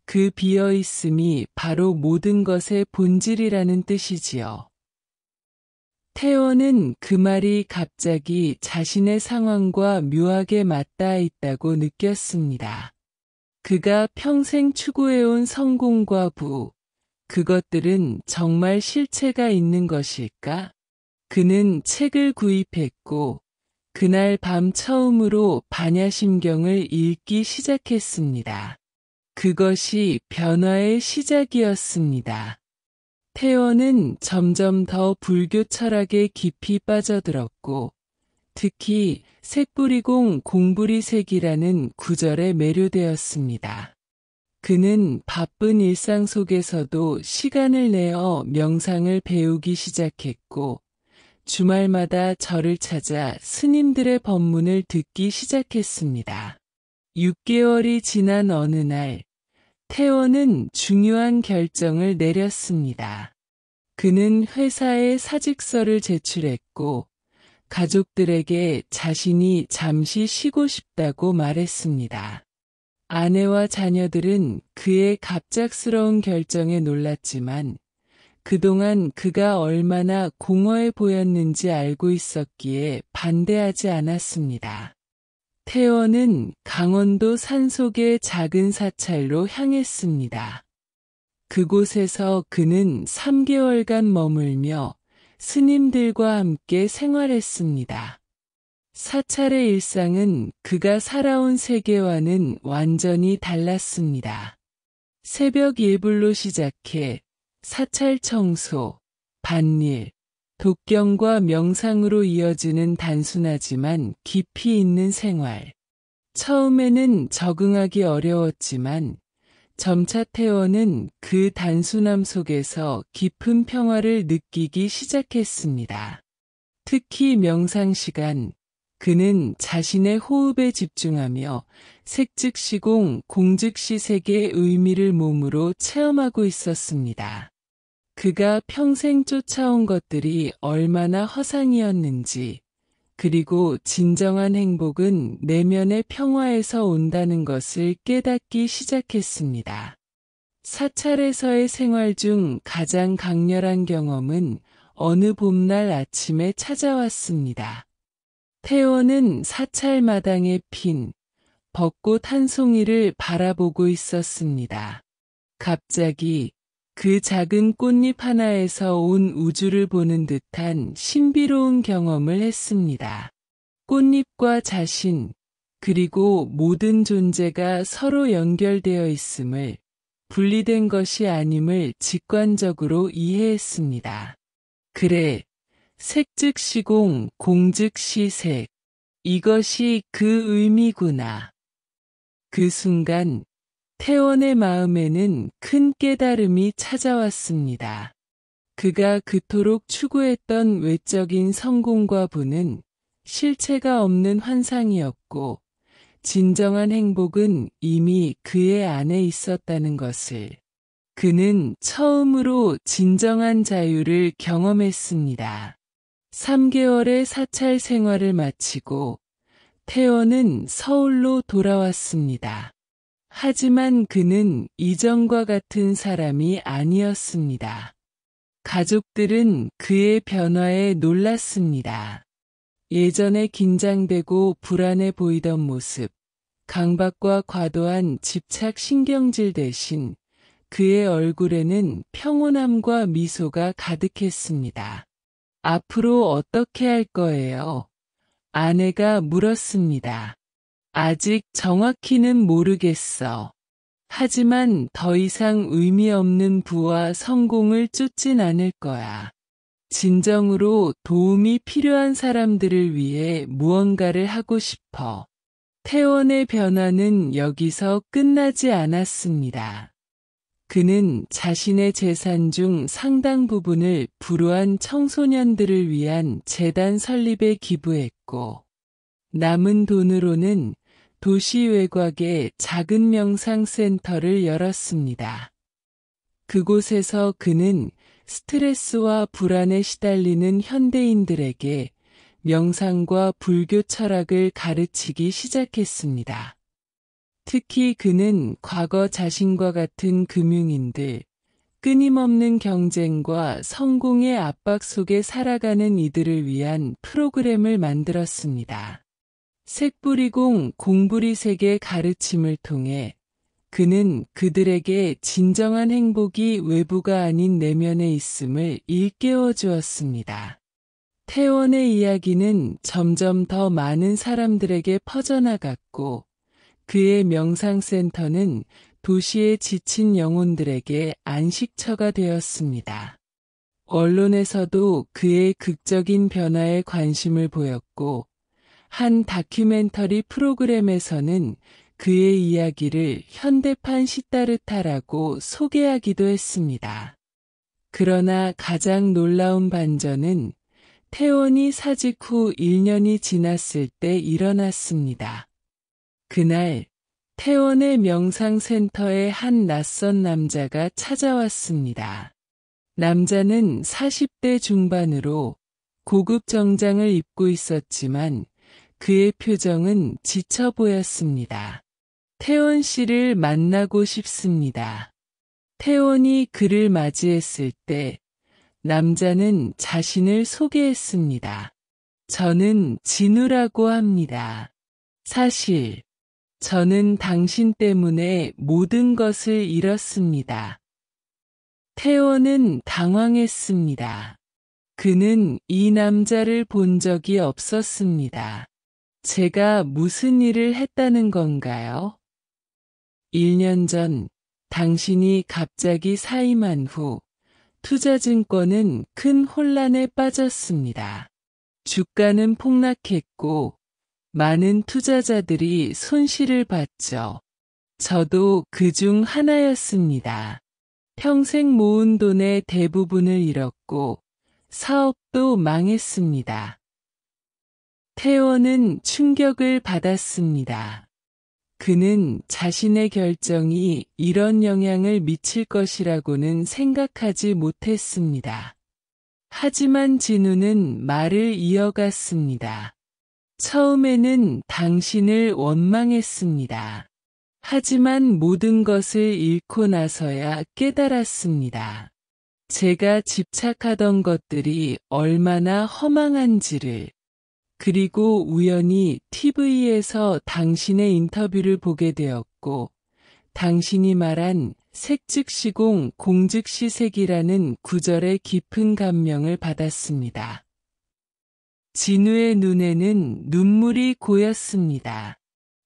그 비어있음이 바로 모든 것의 본질이라는 뜻이지요. 태원은 그 말이 갑자기 자신의 상황과 묘하게 맞닿아 있다고 느꼈습니다. 그가 평생 추구해온 성공과 부, 그것들은 정말 실체가 있는 것일까? 그는 책을 구입했고 그날 밤 처음으로 반야심경을 읽기 시작했습니다. 그것이 변화의 시작이었습니다. 태원은 점점 더 불교 철학에 깊이 빠져들었고 특히 색부리공 공부리색이라는 구절에 매료되었습니다. 그는 바쁜 일상 속에서도 시간을 내어 명상을 배우기 시작했고 주말마다 절을 찾아 스님들의 법문을 듣기 시작했습니다. 6개월이 지난 어느 날 태원은 중요한 결정을 내렸습니다. 그는 회사에 사직서를 제출했고 가족들에게 자신이 잠시 쉬고 싶다고 말했습니다. 아내와 자녀들은 그의 갑작스러운 결정에 놀랐지만 그동안 그가 얼마나 공허해 보였는지 알고 있었기에 반대하지 않았습니다. 태원은 강원도 산속의 작은 사찰로 향했습니다. 그곳에서 그는 3개월간 머물며 스님들과 함께 생활했습니다. 사찰의 일상은 그가 살아온 세계와는 완전히 달랐습니다. 새벽 일불로 시작해 사찰 청소, 밭일, 독경과 명상으로 이어지는 단순하지만 깊이 있는 생활. 처음에는 적응하기 어려웠지만 점차 태원은 그 단순함 속에서 깊은 평화를 느끼기 시작했습니다. 특히 명상 시간, 그는 자신의 호흡에 집중하며 색즉시공 공즉시색의 의미를 몸으로 체험하고 있었습니다. 그가 평생 쫓아온 것들이 얼마나 허상이었는지, 그리고 진정한 행복은 내면의 평화에서 온다는 것을 깨닫기 시작했습니다. 사찰에서의 생활 중 가장 강렬한 경험은 어느 봄날 아침에 찾아왔습니다. 태원은 사찰 마당에 핀 벚꽃 한 송이를 바라보고 있었습니다. 갑자기 그 작은 꽃잎 하나에서 온 우주를 보는 듯한 신비로운 경험을 했습니다. 꽃잎과 자신, 그리고 모든 존재가 서로 연결되어 있음을, 분리된 것이 아님을 직관적으로 이해했습니다. 그래, 색 즉 시공, 공 즉 시색. 이것이 그 의미구나. 그 순간 태원의 마음에는 큰 깨달음이 찾아왔습니다. 그가 그토록 추구했던 외적인 성공과 부는 실체가 없는 환상이었고, 진정한 행복은 이미 그의 안에 있었다는 것을 그는 처음으로 진정한 자유를 경험했습니다. 3개월의 사찰 생활을 마치고 태원은 서울로 돌아왔습니다. 하지만 그는 이전과 같은 사람이 아니었습니다. 가족들은 그의 변화에 놀랐습니다. 예전에 긴장되고 불안해 보이던 모습, 강박과 과도한 집착 신경질 대신 그의 얼굴에는 평온함과 미소가 가득했습니다. 앞으로 어떻게 할 거예요? 아내가 물었습니다. 아직 정확히는 모르겠어. 하지만 더 이상 의미 없는 부와 성공을 쫓진 않을 거야. 진정으로 도움이 필요한 사람들을 위해 무언가를 하고 싶어. 태원의 변화는 여기서 끝나지 않았습니다. 그는 자신의 재산 중 상당 부분을 불우한 청소년들을 위한 재단 설립에 기부했고, 남은 돈으로는 도시 외곽에 작은 명상센터를 열었습니다. 그곳에서 그는 스트레스와 불안에 시달리는 현대인들에게 명상과 불교 철학을 가르치기 시작했습니다. 특히 그는 과거 자신과 같은 금융인들, 끊임없는 경쟁과 성공의 압박 속에 살아가는 이들을 위한 프로그램을 만들었습니다. 색부리공 공부리색의 가르침을 통해 그는 그들에게 진정한 행복이 외부가 아닌 내면에 있음을 일깨워 주었습니다. 태원의 이야기는 점점 더 많은 사람들에게 퍼져나갔고, 그의 명상센터는 도시에 지친 영혼들에게 안식처가 되었습니다. 언론에서도 그의 극적인 변화에 관심을 보였고, 한 다큐멘터리 프로그램에서는 그의 이야기를 현대판 시다르타라고 소개하기도 했습니다. 그러나 가장 놀라운 반전은 태원이 사직 후 1년이 지났을 때 일어났습니다. 그날 태원의 명상센터에 한 낯선 남자가 찾아왔습니다. 남자는 40대 중반으로 고급 정장을 입고 있었지만 그의 표정은 지쳐 보였습니다. 태원 씨를 만나고 싶습니다. 태원이 그를 맞이했을 때 남자는 자신을 소개했습니다. 저는 진우라고 합니다. 사실 저는 당신 때문에 모든 것을 잃었습니다. 태원은 당황했습니다. 그는 이 남자를 본 적이 없었습니다. 제가 무슨 일을 했다는 건가요? 1년 전 당신이 갑자기 사임한 후 투자증권은 큰 혼란에 빠졌습니다. 주가는 폭락했고 많은 투자자들이 손실을 봤죠. 저도 그중 하나였습니다. 평생 모은 돈의 대부분을 잃었고 사업도 망했습니다. 태원은 충격을 받았습니다. 그는 자신의 결정이 이런 영향을 미칠 것이라고는 생각하지 못했습니다. 하지만 진우는 말을 이어갔습니다. 처음에는 당신을 원망했습니다. 하지만 모든 것을 잃고 나서야 깨달았습니다. 제가 집착하던 것들이 얼마나 허망한지를. 그리고 우연히 TV에서 당신의 인터뷰를 보게 되었고, 당신이 말한 색 즉 시공, 공 즉 시색이라는 구절에 깊은 감명을 받았습니다. 진우의 눈에는 눈물이 고였습니다.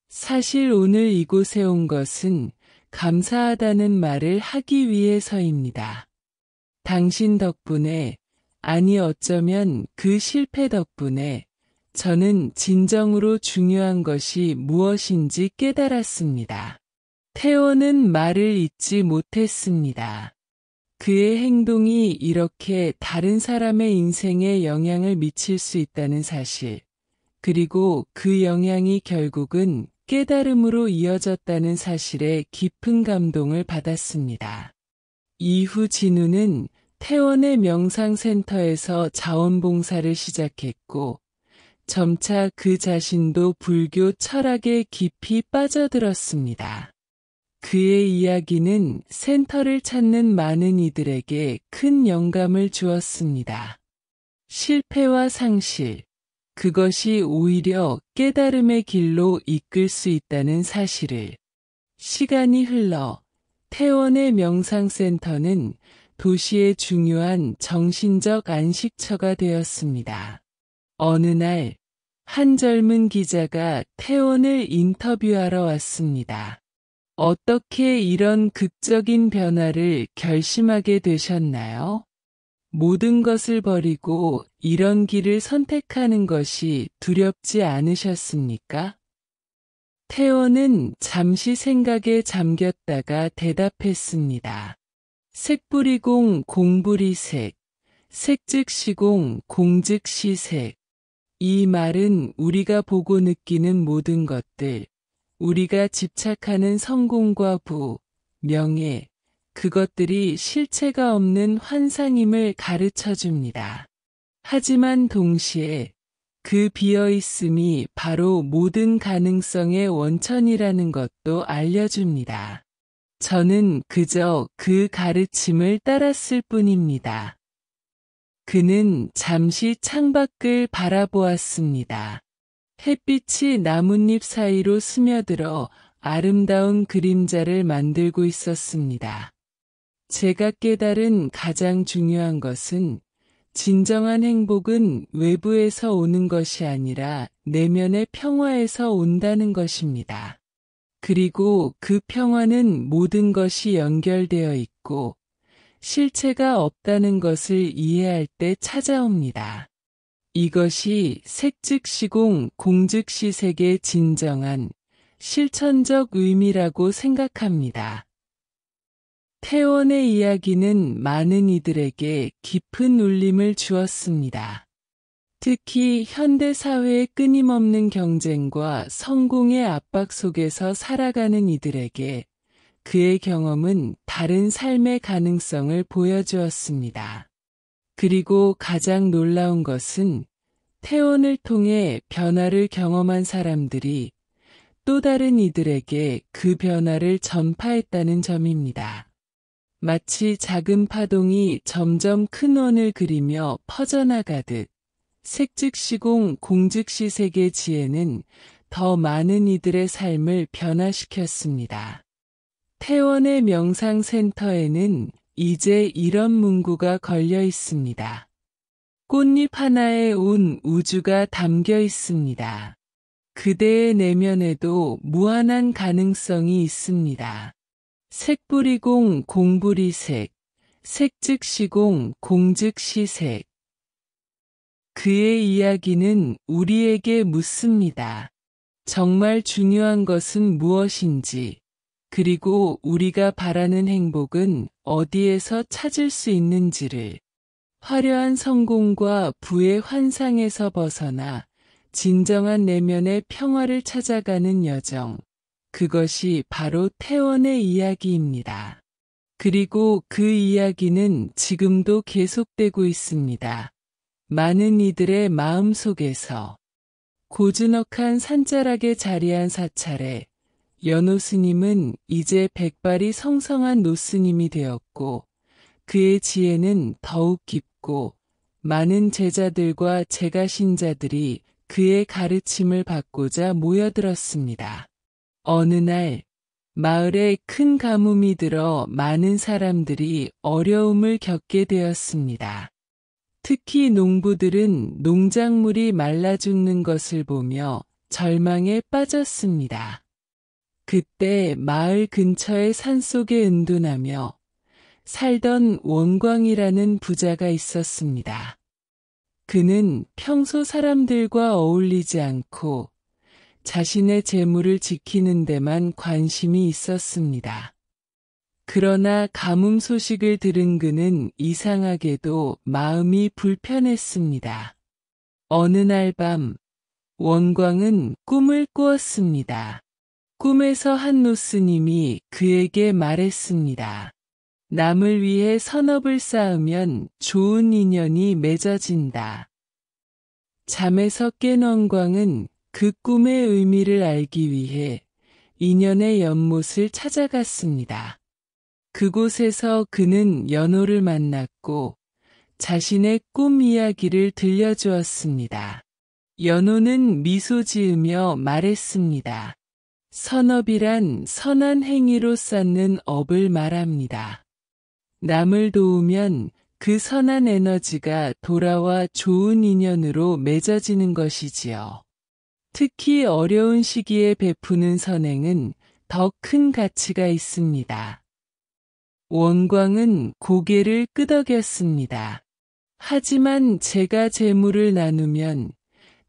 사실 오늘 이곳에 온 것은 감사하다는 말을 하기 위해서입니다. 당신 덕분에, 아니 어쩌면 그 실패 덕분에 저는 진정으로 중요한 것이 무엇인지 깨달았습니다. 태호는 말을 잇지 못했습니다. 그의 행동이 이렇게 다른 사람의 인생에 영향을 미칠 수 있다는 사실, 그리고 그 영향이 결국은 깨달음으로 이어졌다는 사실에 깊은 감동을 받았습니다. 이후 진우는 태원의 명상센터에서 자원봉사를 시작했고, 점차 그 자신도 불교 철학에 깊이 빠져들었습니다. 그의 이야기는 센터를 찾는 많은 이들에게 큰 영감을 주었습니다. 실패와 상실, 그것이 오히려 깨달음의 길로 이끌 수 있다는 사실을. 시간이 흘러 태원의 명상센터는 도시의 중요한 정신적 안식처가 되었습니다. 어느 날, 한 젊은 기자가 태원을 인터뷰하러 왔습니다. 어떻게 이런 극적인 변화를 결심하게 되셨나요? 모든 것을 버리고 이런 길을 선택하는 것이 두렵지 않으셨습니까? 태원은 잠시 생각에 잠겼다가 대답했습니다. 색뿌리공 공부리색, 색즉시공 공즉시색. 이 말은 우리가 보고 느끼는 모든 것들, 우리가 집착하는 성공과 부, 명예, 그것들이 실체가 없는 환상임을 가르쳐 줍니다. 하지만 동시에 그 비어있음이 바로 모든 가능성의 원천이라는 것도 알려줍니다. 저는 그저 그 가르침을 따랐을 뿐입니다. 그는 잠시 창밖을 바라보았습니다. 햇빛이 나뭇잎 사이로 스며들어 아름다운 그림자를 만들고 있었습니다. 제가 깨달은 가장 중요한 것은 진정한 행복은 외부에서 오는 것이 아니라 내면의 평화에서 온다는 것입니다. 그리고 그 평화는 모든 것이 연결되어 있고 실체가 없다는 것을 이해할 때 찾아옵니다. 이것이 색즉시공 공즉시색의 진정한 실천적 의미라고 생각합니다. 태원의 이야기는 많은 이들에게 깊은 울림을 주었습니다. 특히 현대 사회의 끊임없는 경쟁과 성공의 압박 속에서 살아가는 이들에게 그의 경험은 다른 삶의 가능성을 보여주었습니다. 그리고 가장 놀라운 것은 태원을 통해 변화를 경험한 사람들이 또 다른 이들에게 그 변화를 전파했다는 점입니다. 마치 작은 파동이 점점 큰 원을 그리며 퍼져나가듯 색즉시공 공즉시색의 지혜는 더 많은 이들의 삶을 변화시켰습니다. 태원의 명상센터에는 이제 이런 문구가 걸려 있습니다. 꽃잎 하나에 온 우주가 담겨 있습니다. 그대의 내면에도 무한한 가능성이 있습니다. 색뿌리공 공부리색, 색즉시공 공즉시색. 그의 이야기는 우리에게 묻습니다. 정말 중요한 것은 무엇인지, 그리고 우리가 바라는 행복은 어디에서 찾을 수 있는지를. 화려한 성공과 부의 환상에서 벗어나 진정한 내면의 평화를 찾아가는 여정. 그것이 바로 태원의 이야기입니다. 그리고 그 이야기는 지금도 계속되고 있습니다. 많은 이들의 마음 속에서. 고즈넉한 산자락에 자리한 사찰에 연호 스님은 이제 백발이 성성한 노스님이 되었고 그의 지혜는 더욱 깊고 많은 제자들과 제가신자들이 그의 가르침을 받고자 모여들었습니다. 어느 날 마을에 큰 가뭄이 들어 많은 사람들이 어려움을 겪게 되었습니다. 특히 농부들은 농작물이 말라 죽는 것을 보며 절망에 빠졌습니다. 그때 마을 근처의 산속에 은둔하며 살던 원광이라는 부자가 있었습니다. 그는 평소 사람들과 어울리지 않고 자신의 재물을 지키는 데만 관심이 있었습니다. 그러나 가뭄 소식을 들은 그는 이상하게도 마음이 불편했습니다. 어느 날 밤, 원광은 꿈을 꾸었습니다. 꿈에서 한 노스님이 그에게 말했습니다. 남을 위해 선업을 쌓으면 좋은 인연이 맺어진다. 잠에서 깬 원광은 그 꿈의 의미를 알기 위해 인연의 연못을 찾아갔습니다. 그곳에서 그는 연호를 만났고 자신의 꿈 이야기를 들려주었습니다. 연호는 미소 지으며 말했습니다. 선업이란 선한 행위로 쌓는 업을 말합니다. 남을 도우면 그 선한 에너지가 돌아와 좋은 인연으로 맺어지는 것이지요. 특히 어려운 시기에 베푸는 선행은 더 큰 가치가 있습니다. 원광은 고개를 끄덕였습니다. 하지만 제가 재물을 나누면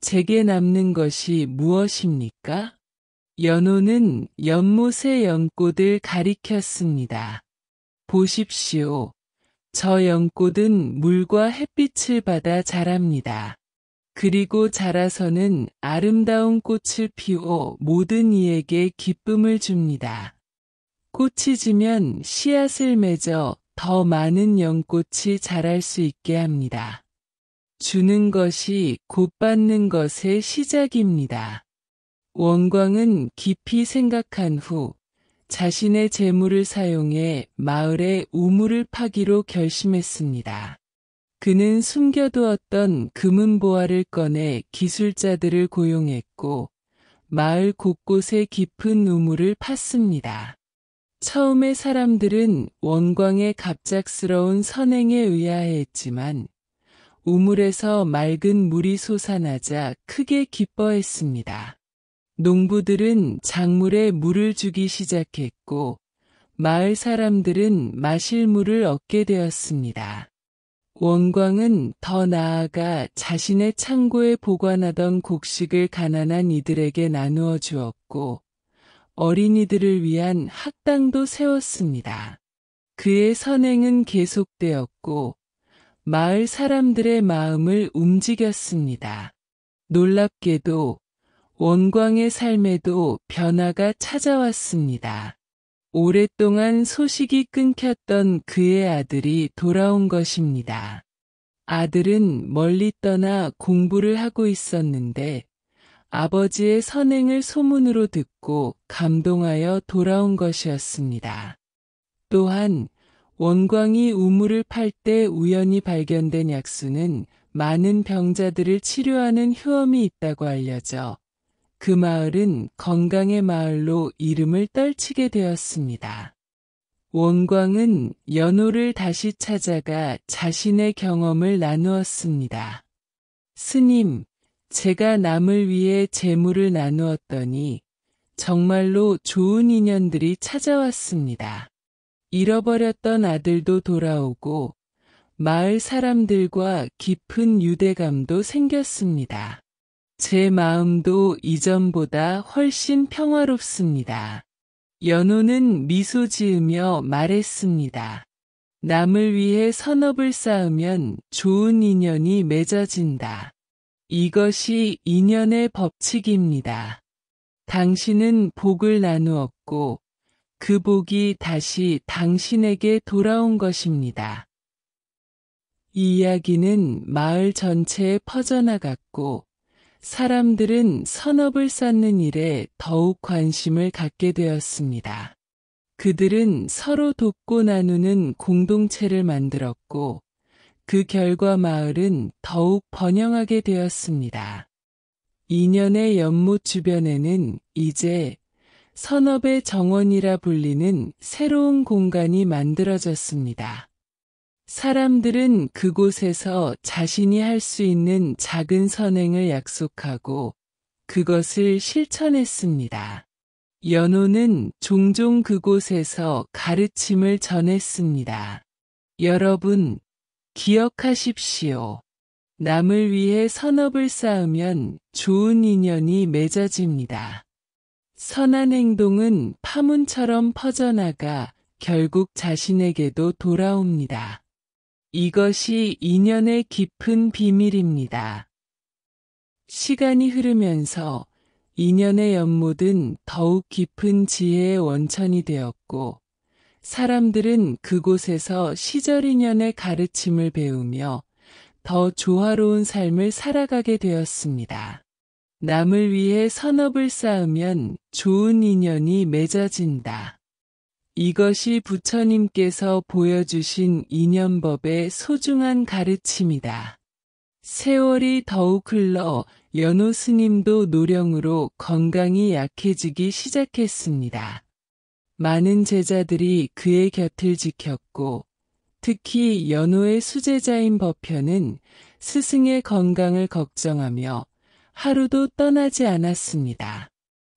제게 남는 것이 무엇입니까? 연호는 연못의 연꽃을 가리켰습니다. 보십시오. 저 연꽃은 물과 햇빛을 받아 자랍니다. 그리고 자라서는 아름다운 꽃을 피워 모든 이에게 기쁨을 줍니다. 꽃이 지면 씨앗을 맺어 더 많은 연꽃이 자랄 수 있게 합니다. 주는 것이 곧 받는 것의 시작입니다. 원광은 깊이 생각한 후 자신의 재물을 사용해 마을에 우물을 파기로 결심했습니다. 그는 숨겨두었던 금은보화를 꺼내 기술자들을 고용했고 마을 곳곳에 깊은 우물을 팠습니다. 처음에 사람들은 원광의 갑작스러운 선행에 의아해했지만 우물에서 맑은 물이 솟아나자 크게 기뻐했습니다. 농부들은 작물에 물을 주기 시작했고 마을 사람들은 마실 물을 얻게 되었습니다. 원광은 더 나아가 자신의 창고에 보관하던 곡식을 가난한 이들에게 나누어 주었고 어린이들을 위한 학당도 세웠습니다. 그의 선행은 계속되었고 마을 사람들의 마음을 움직였습니다. 놀랍게도 원광의 삶에도 변화가 찾아왔습니다. 오랫동안 소식이 끊겼던 그의 아들이 돌아온 것입니다. 아들은 멀리 떠나 공부를 하고 있었는데 아버지의 선행을 소문으로 듣고 감동하여 돌아온 것이었습니다. 또한 원광이 우물을 팔 때 우연히 발견된 약수는 많은 병자들을 치료하는 효험이 있다고 알려져 그 마을은 건강의 마을로 이름을 떨치게 되었습니다. 원광은 연호를 다시 찾아가 자신의 경험을 나누었습니다. 스님, 제가 남을 위해 재물을 나누었더니 정말로 좋은 인연들이 찾아왔습니다. 잃어버렸던 아들도 돌아오고 마을 사람들과 깊은 유대감도 생겼습니다. 제 마음도 이전보다 훨씬 평화롭습니다. 연호는 미소 지으며 말했습니다. 남을 위해 선업을 쌓으면 좋은 인연이 맺어진다. 이것이 인연의 법칙입니다. 당신은 복을 나누었고 그 복이 다시 당신에게 돌아온 것입니다. 이 이야기는 마을 전체에 퍼져나갔고 사람들은 선업을 쌓는 일에 더욱 관심을 갖게 되었습니다. 그들은 서로 돕고 나누는 공동체를 만들었고 그 결과 마을은 더욱 번영하게 되었습니다. 2년의 연못 주변에는 이제 선업의 정원이라 불리는 새로운 공간이 만들어졌습니다. 사람들은 그곳에서 자신이 할 수 있는 작은 선행을 약속하고 그것을 실천했습니다. 연호는 종종 그곳에서 가르침을 전했습니다. 여러분, 기억하십시오. 남을 위해 선업을 쌓으면 좋은 인연이 맺어집니다. 선한 행동은 파문처럼 퍼져나가 결국 자신에게도 돌아옵니다. 이것이 인연의 깊은 비밀입니다. 시간이 흐르면서 인연의 연못은 더욱 깊은 지혜의 원천이 되었고, 사람들은 그곳에서 시절인연의 가르침을 배우며 더 조화로운 삶을 살아가게 되었습니다. 남을 위해 선업을 쌓으면 좋은 인연이 맺어진다. 이것이 부처님께서 보여주신 인연법의 소중한 가르침이다. 세월이 더욱 흘러 연호 스님도 노령으로 건강이 약해지기 시작했습니다. 많은 제자들이 그의 곁을 지켰고, 특히 연호의 수제자인 법현은 스승의 건강을 걱정하며 하루도 떠나지 않았습니다.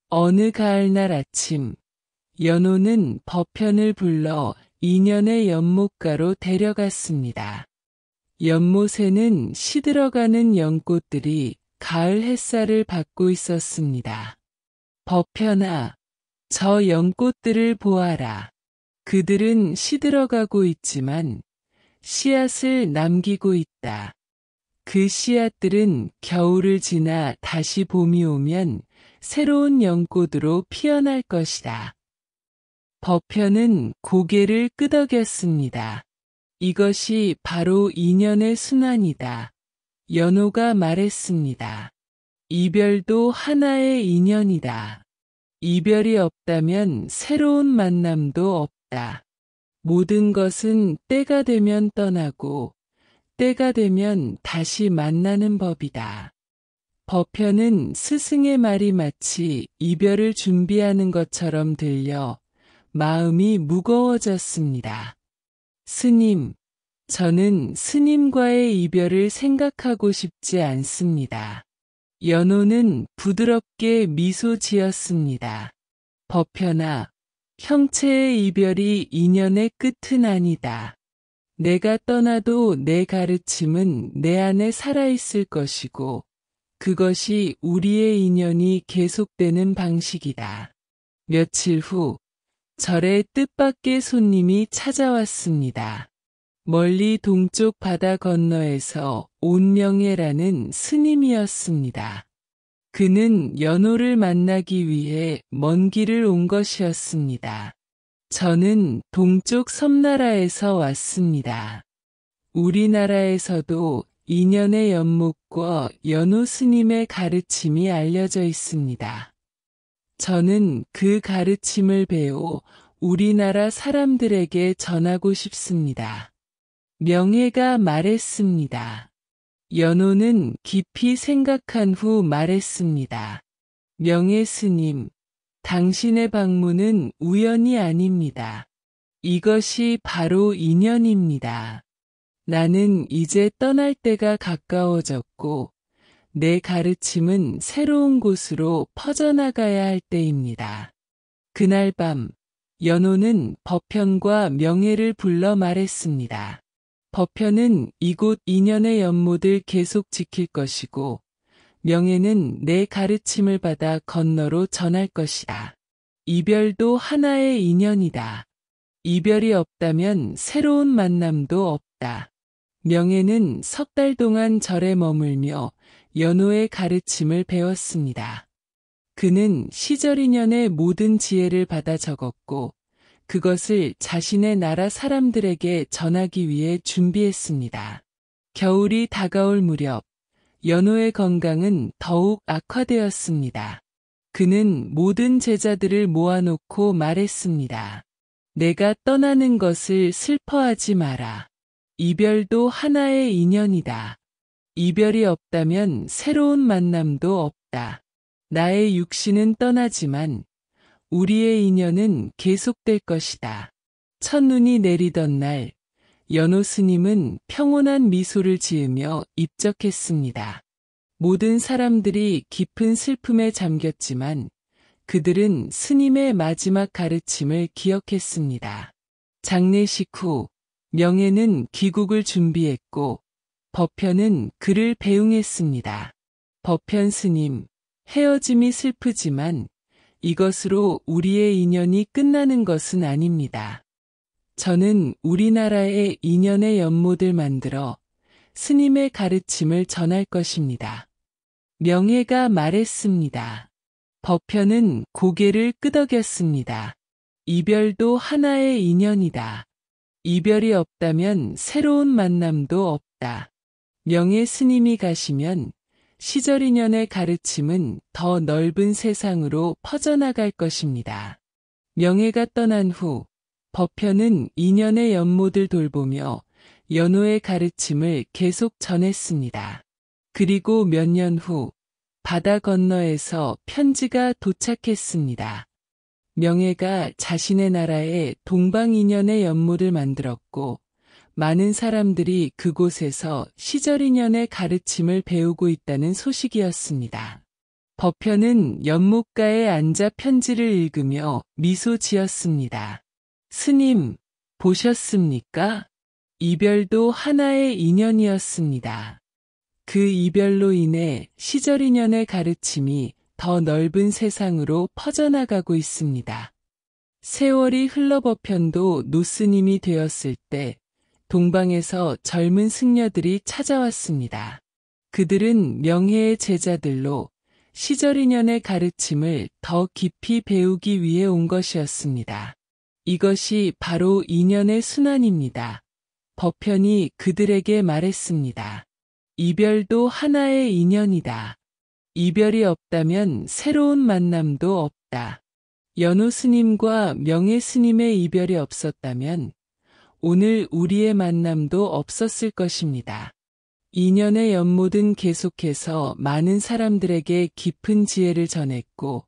어느 가을날 아침, 연호는 법현을 불러 인연의 연못가로 데려갔습니다. 연못에는 시들어가는 연꽃들이 가을 햇살을 받고 있었습니다. 법현아, 저 연꽃들을 보아라. 그들은 시들어가고 있지만 씨앗을 남기고 있다. 그 씨앗들은 겨울을 지나 다시 봄이 오면 새로운 연꽃으로 피어날 것이다. 법현은 고개를 끄덕였습니다. 이것이 바로 인연의 순환이다. 연호가 말했습니다. 이별도 하나의 인연이다. 이별이 없다면 새로운 만남도 없다. 모든 것은 때가 되면 떠나고 때가 되면 다시 만나는 법이다. 법현은 스승의 말이 마치 이별을 준비하는 것처럼 들려 마음이 무거워졌습니다. 스님, 저는 스님과의 이별을 생각하고 싶지 않습니다. 연호는 부드럽게 미소 지었습니다. 법현아, 형체의 이별이 인연의 끝은 아니다. 내가 떠나도 내 가르침은 내 안에 살아있을 것이고, 그것이 우리의 인연이 계속되는 방식이다. 며칠 후, 절에 뜻밖의 손님이 찾아왔습니다. 멀리 동쪽 바다 건너에서 온명예라는 스님이었습니다. 그는 연호를 만나기 위해 먼 길을 온 것이었습니다. 저는 동쪽 섬나라에서 왔습니다. 우리나라에서도 인연의 연못과 연호 스님의 가르침이 알려져 있습니다. 저는 그 가르침을 배워 우리나라 사람들에게 전하고 싶습니다. 명예가 말했습니다. 연호는 깊이 생각한 후 말했습니다. 명예 스님, 당신의 방문은 우연이 아닙니다. 이것이 바로 인연입니다. 나는 이제 떠날 때가 가까워졌고, 내 가르침은 새로운 곳으로 퍼져나가야 할 때입니다. 그날 밤, 연호는 법현과 명예를 불러 말했습니다. 법현은 이곳 인연의 연못을 계속 지킬 것이고, 명예는 내 가르침을 받아 건너로 전할 것이다. 이별도 하나의 인연이다. 이별이 없다면 새로운 만남도 없다. 명예는 석 달 동안 절에 머물며 연호의 가르침을 배웠습니다. 그는 시절인연의 모든 지혜를 받아 적었고, 그것을 자신의 나라 사람들에게 전하기 위해 준비했습니다. 겨울이 다가올 무렵, 연호의 건강은 더욱 악화되었습니다. 그는 모든 제자들을 모아놓고 말했습니다. 내가 떠나는 것을 슬퍼하지 마라. 이별도 하나의 인연이다. 이별이 없다면 새로운 만남도 없다. 나의 육신은 떠나지만 우리의 인연은 계속될 것이다. 첫눈이 내리던 날, 연호 스님은 평온한 미소를 지으며 입적했습니다. 모든 사람들이 깊은 슬픔에 잠겼지만 그들은 스님의 마지막 가르침을 기억했습니다. 장례식 후 명예는 귀국을 준비했고 법현은 그를 배웅했습니다. 법현 스님, 헤어짐이 슬프지만 이것으로 우리의 인연이 끝나는 것은 아닙니다. 저는 우리나라의 인연의 연못을 만들어 스님의 가르침을 전할 것입니다. 명예가 말했습니다. 법현은 고개를 끄덕였습니다. 이별도 하나의 인연이다. 이별이 없다면 새로운 만남도 없다. 명예 스님이 가시면 시절 인연의 가르침은 더 넓은 세상으로 퍼져나갈 것입니다. 명예가 떠난 후 법현은 인연의 연못을 돌보며 연호의 가르침을 계속 전했습니다. 그리고 몇 년 후 바다 건너에서 편지가 도착했습니다. 명예가 자신의 나라에 동방인연의 연못을 만들었고 많은 사람들이 그곳에서 시절인연의 가르침을 배우고 있다는 소식이었습니다. 법현은 연못가에 앉아 편지를 읽으며 미소 지었습니다. 스님, 보셨습니까? 이별도 하나의 인연이었습니다. 그 이별로 인해 시절인연의 가르침이 더 넓은 세상으로 퍼져나가고 있습니다. 세월이 흘러 법현도 노스님이 되었을 때 동방에서 젊은 승려들이 찾아왔습니다. 그들은 명예의 제자들로 시절인연의 가르침을 더 깊이 배우기 위해 온 것이었습니다. 이것이 바로 인연의 순환입니다. 법현이 그들에게 말했습니다. 이별도 하나의 인연이다. 이별이 없다면 새로운 만남도 없다. 연호 스님과 명예 스님의 이별이 없었다면 오늘 우리의 만남도 없었을 것입니다. 인연의 연못은 계속해서 많은 사람들에게 깊은 지혜를 전했고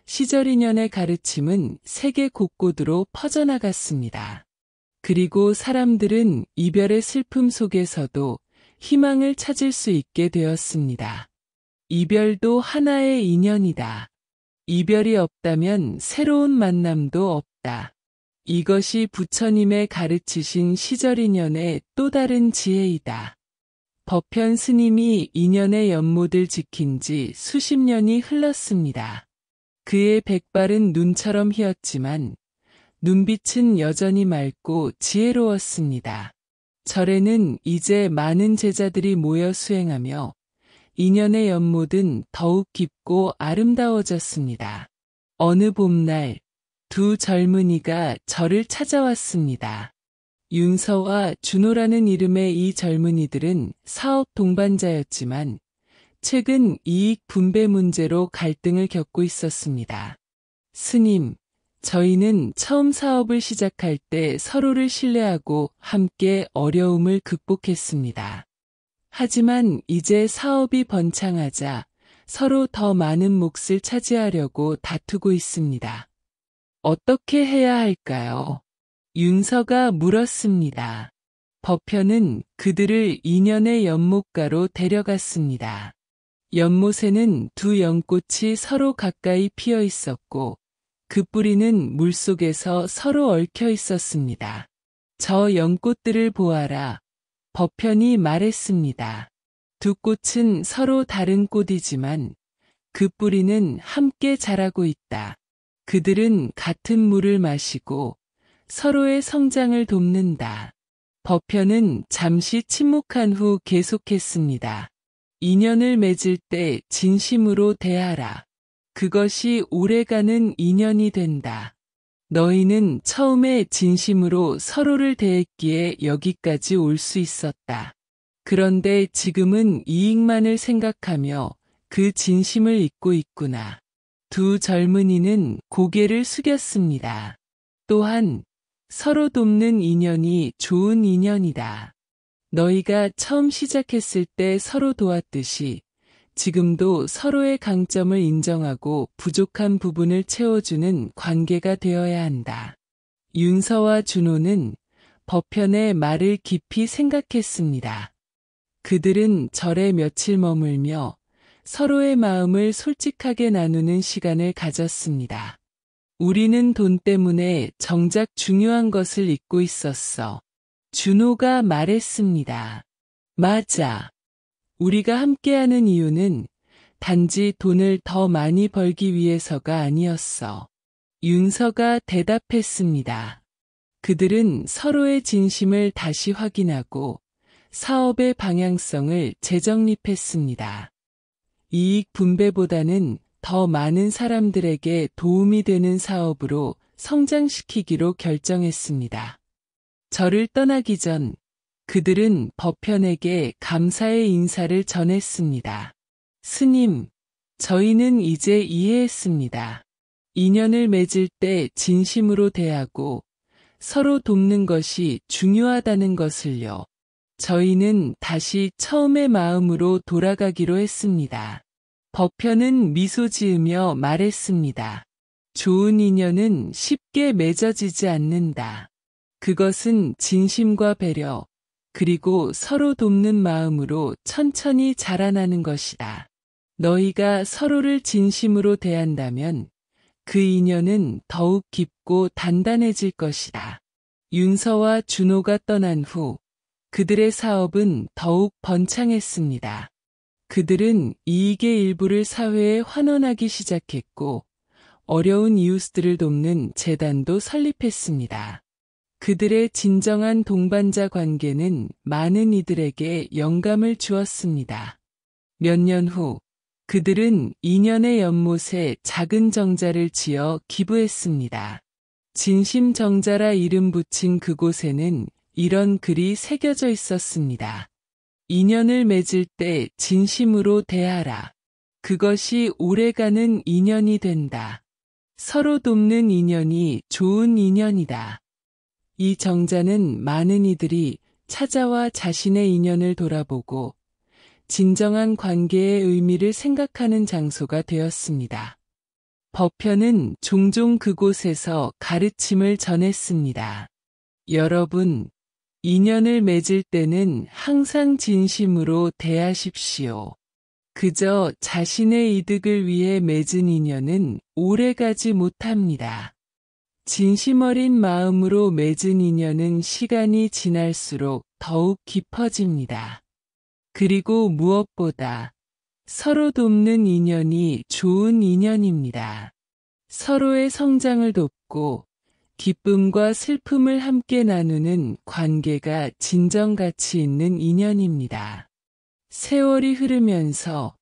시절 인연의 가르침은 세계 곳곳으로 퍼져나갔습니다. 그리고 사람들은 이별의 슬픔 속에서도 희망을 찾을 수 있게 되었습니다. 이별도 하나의 인연이다. 이별이 없다면 새로운 만남도 없다. 이것이 부처님의 가르치신 시절 인연의 또 다른 지혜이다. 법현 스님이 인연의 연못을 지킨 지 수십 년이 흘렀습니다. 그의 백발은 눈처럼 희었지만 눈빛은 여전히 맑고 지혜로웠습니다. 절에는 이제 많은 제자들이 모여 수행하며 인연의 연못은 더욱 깊고 아름다워졌습니다. 어느 봄날 두 젊은이가 절을 찾아왔습니다. 윤서와 준호라는 이름의 이 젊은이들은 사업 동반자였지만 최근 이익 분배 문제로 갈등을 겪고 있었습니다. 스님, 저희는 처음 사업을 시작할 때 서로를 신뢰하고 함께 어려움을 극복했습니다. 하지만 이제 사업이 번창하자 서로 더 많은 몫을 차지하려고 다투고 있습니다. 어떻게 해야 할까요? 윤서가 물었습니다. 법현은 그들을 인연의 연못가로 데려갔습니다. 연못에는 두 연꽃이 서로 가까이 피어 있었고 그 뿌리는 물속에서 서로 얽혀 있었습니다. 저 연꽃들을 보아라. 법현이 말했습니다. 두 꽃은 서로 다른 꽃이지만 그 뿌리는 함께 자라고 있다. 그들은 같은 물을 마시고 서로의 성장을 돕는다. 법현은 잠시 침묵한 후 계속했습니다. 인연을 맺을 때 진심으로 대하라. 그것이 오래가는 인연이 된다. 너희는 처음에 진심으로 서로를 대했기에 여기까지 올 수 있었다. 그런데 지금은 이익만을 생각하며 그 진심을 잊고 있구나. 두 젊은이는 고개를 숙였습니다. 또한 서로 돕는 인연이 좋은 인연이다. 너희가 처음 시작했을 때 서로 도왔듯이 지금도 서로의 강점을 인정하고 부족한 부분을 채워주는 관계가 되어야 한다. 윤서와 준호는 법현의 말을 깊이 생각했습니다. 그들은 절에 며칠 머물며 서로의 마음을 솔직하게 나누는 시간을 가졌습니다. 우리는 돈 때문에 정작 중요한 것을 잊고 있었어. 준호가 말했습니다. 맞아. 우리가 함께하는 이유는 단지 돈을 더 많이 벌기 위해서가 아니었어. 윤서가 대답했습니다. 그들은 서로의 진심을 다시 확인하고 사업의 방향성을 재정립했습니다. 이익 분배보다는 더 많은 사람들에게 도움이 되는 사업으로 성장시키기로 결정했습니다. 절을 떠나기 전 그들은 법현에게 감사의 인사를 전했습니다. 스님, 저희는 이제 이해했습니다. 인연을 맺을 때 진심으로 대하고 서로 돕는 것이 중요하다는 것을요. 저희는 다시 처음의 마음으로 돌아가기로 했습니다. 법현은 미소 지으며 말했습니다. 좋은 인연은 쉽게 맺어지지 않는다. 그것은 진심과 배려, 그리고 서로 돕는 마음으로 천천히 자라나는 것이다. 너희가 서로를 진심으로 대한다면 그 인연은 더욱 깊고 단단해질 것이다. 윤서와 준호가 떠난 후 그들의 사업은 더욱 번창했습니다. 그들은 이익의 일부를 사회에 환원하기 시작했고 어려운 이웃들을 돕는 재단도 설립했습니다. 그들의 진정한 동반자 관계는 많은 이들에게 영감을 주었습니다. 몇 년 후 그들은 인연의 연못에 작은 정자를 지어 기부했습니다. 진심 정자라 이름 붙인 그곳에는 이런 글이 새겨져 있었습니다. 인연을 맺을 때 진심으로 대하라. 그것이 오래가는 인연이 된다. 서로 돕는 인연이 좋은 인연이다. 이 정자는 많은 이들이 찾아와 자신의 인연을 돌아보고 진정한 관계의 의미를 생각하는 장소가 되었습니다. 법현은 종종 그곳에서 가르침을 전했습니다. 여러분, 인연을 맺을 때는 항상 진심으로 대하십시오. 그저 자신의 이득을 위해 맺은 인연은 오래가지 못합니다. 진심 어린 마음으로 맺은 인연은 시간이 지날수록 더욱 깊어집니다. 그리고 무엇보다 서로 돕는 인연이 좋은 인연입니다. 서로의 성장을 돕고 기쁨과 슬픔을 함께 나누는 관계가 진정 가치 있는 인연입니다. 세월이 흐르면서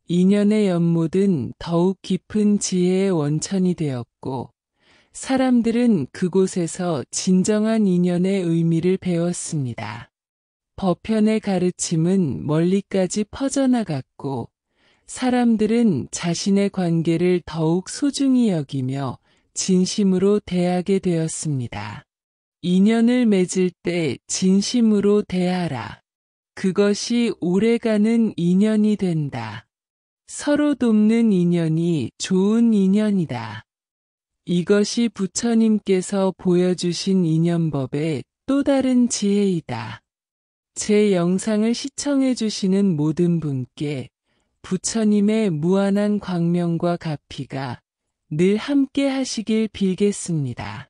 인연의 연못은 더욱 깊은 지혜의 원천이 되었고 사람들은 그곳에서 진정한 인연의 의미를 배웠습니다. 법현의 가르침은 멀리까지 퍼져나갔고 사람들은 자신의 관계를 더욱 소중히 여기며 진심으로 대하게 되었습니다. 인연을 맺을 때 진심으로 대하라. 그것이 오래가는 인연이 된다. 서로 돕는 인연이 좋은 인연이다. 이것이 부처님께서 보여주신 인연법의 또 다른 지혜이다. 제 영상을 시청해주시는 모든 분께 부처님의 무한한 광명과 가피가 늘 함께 하시길 빌겠습니다.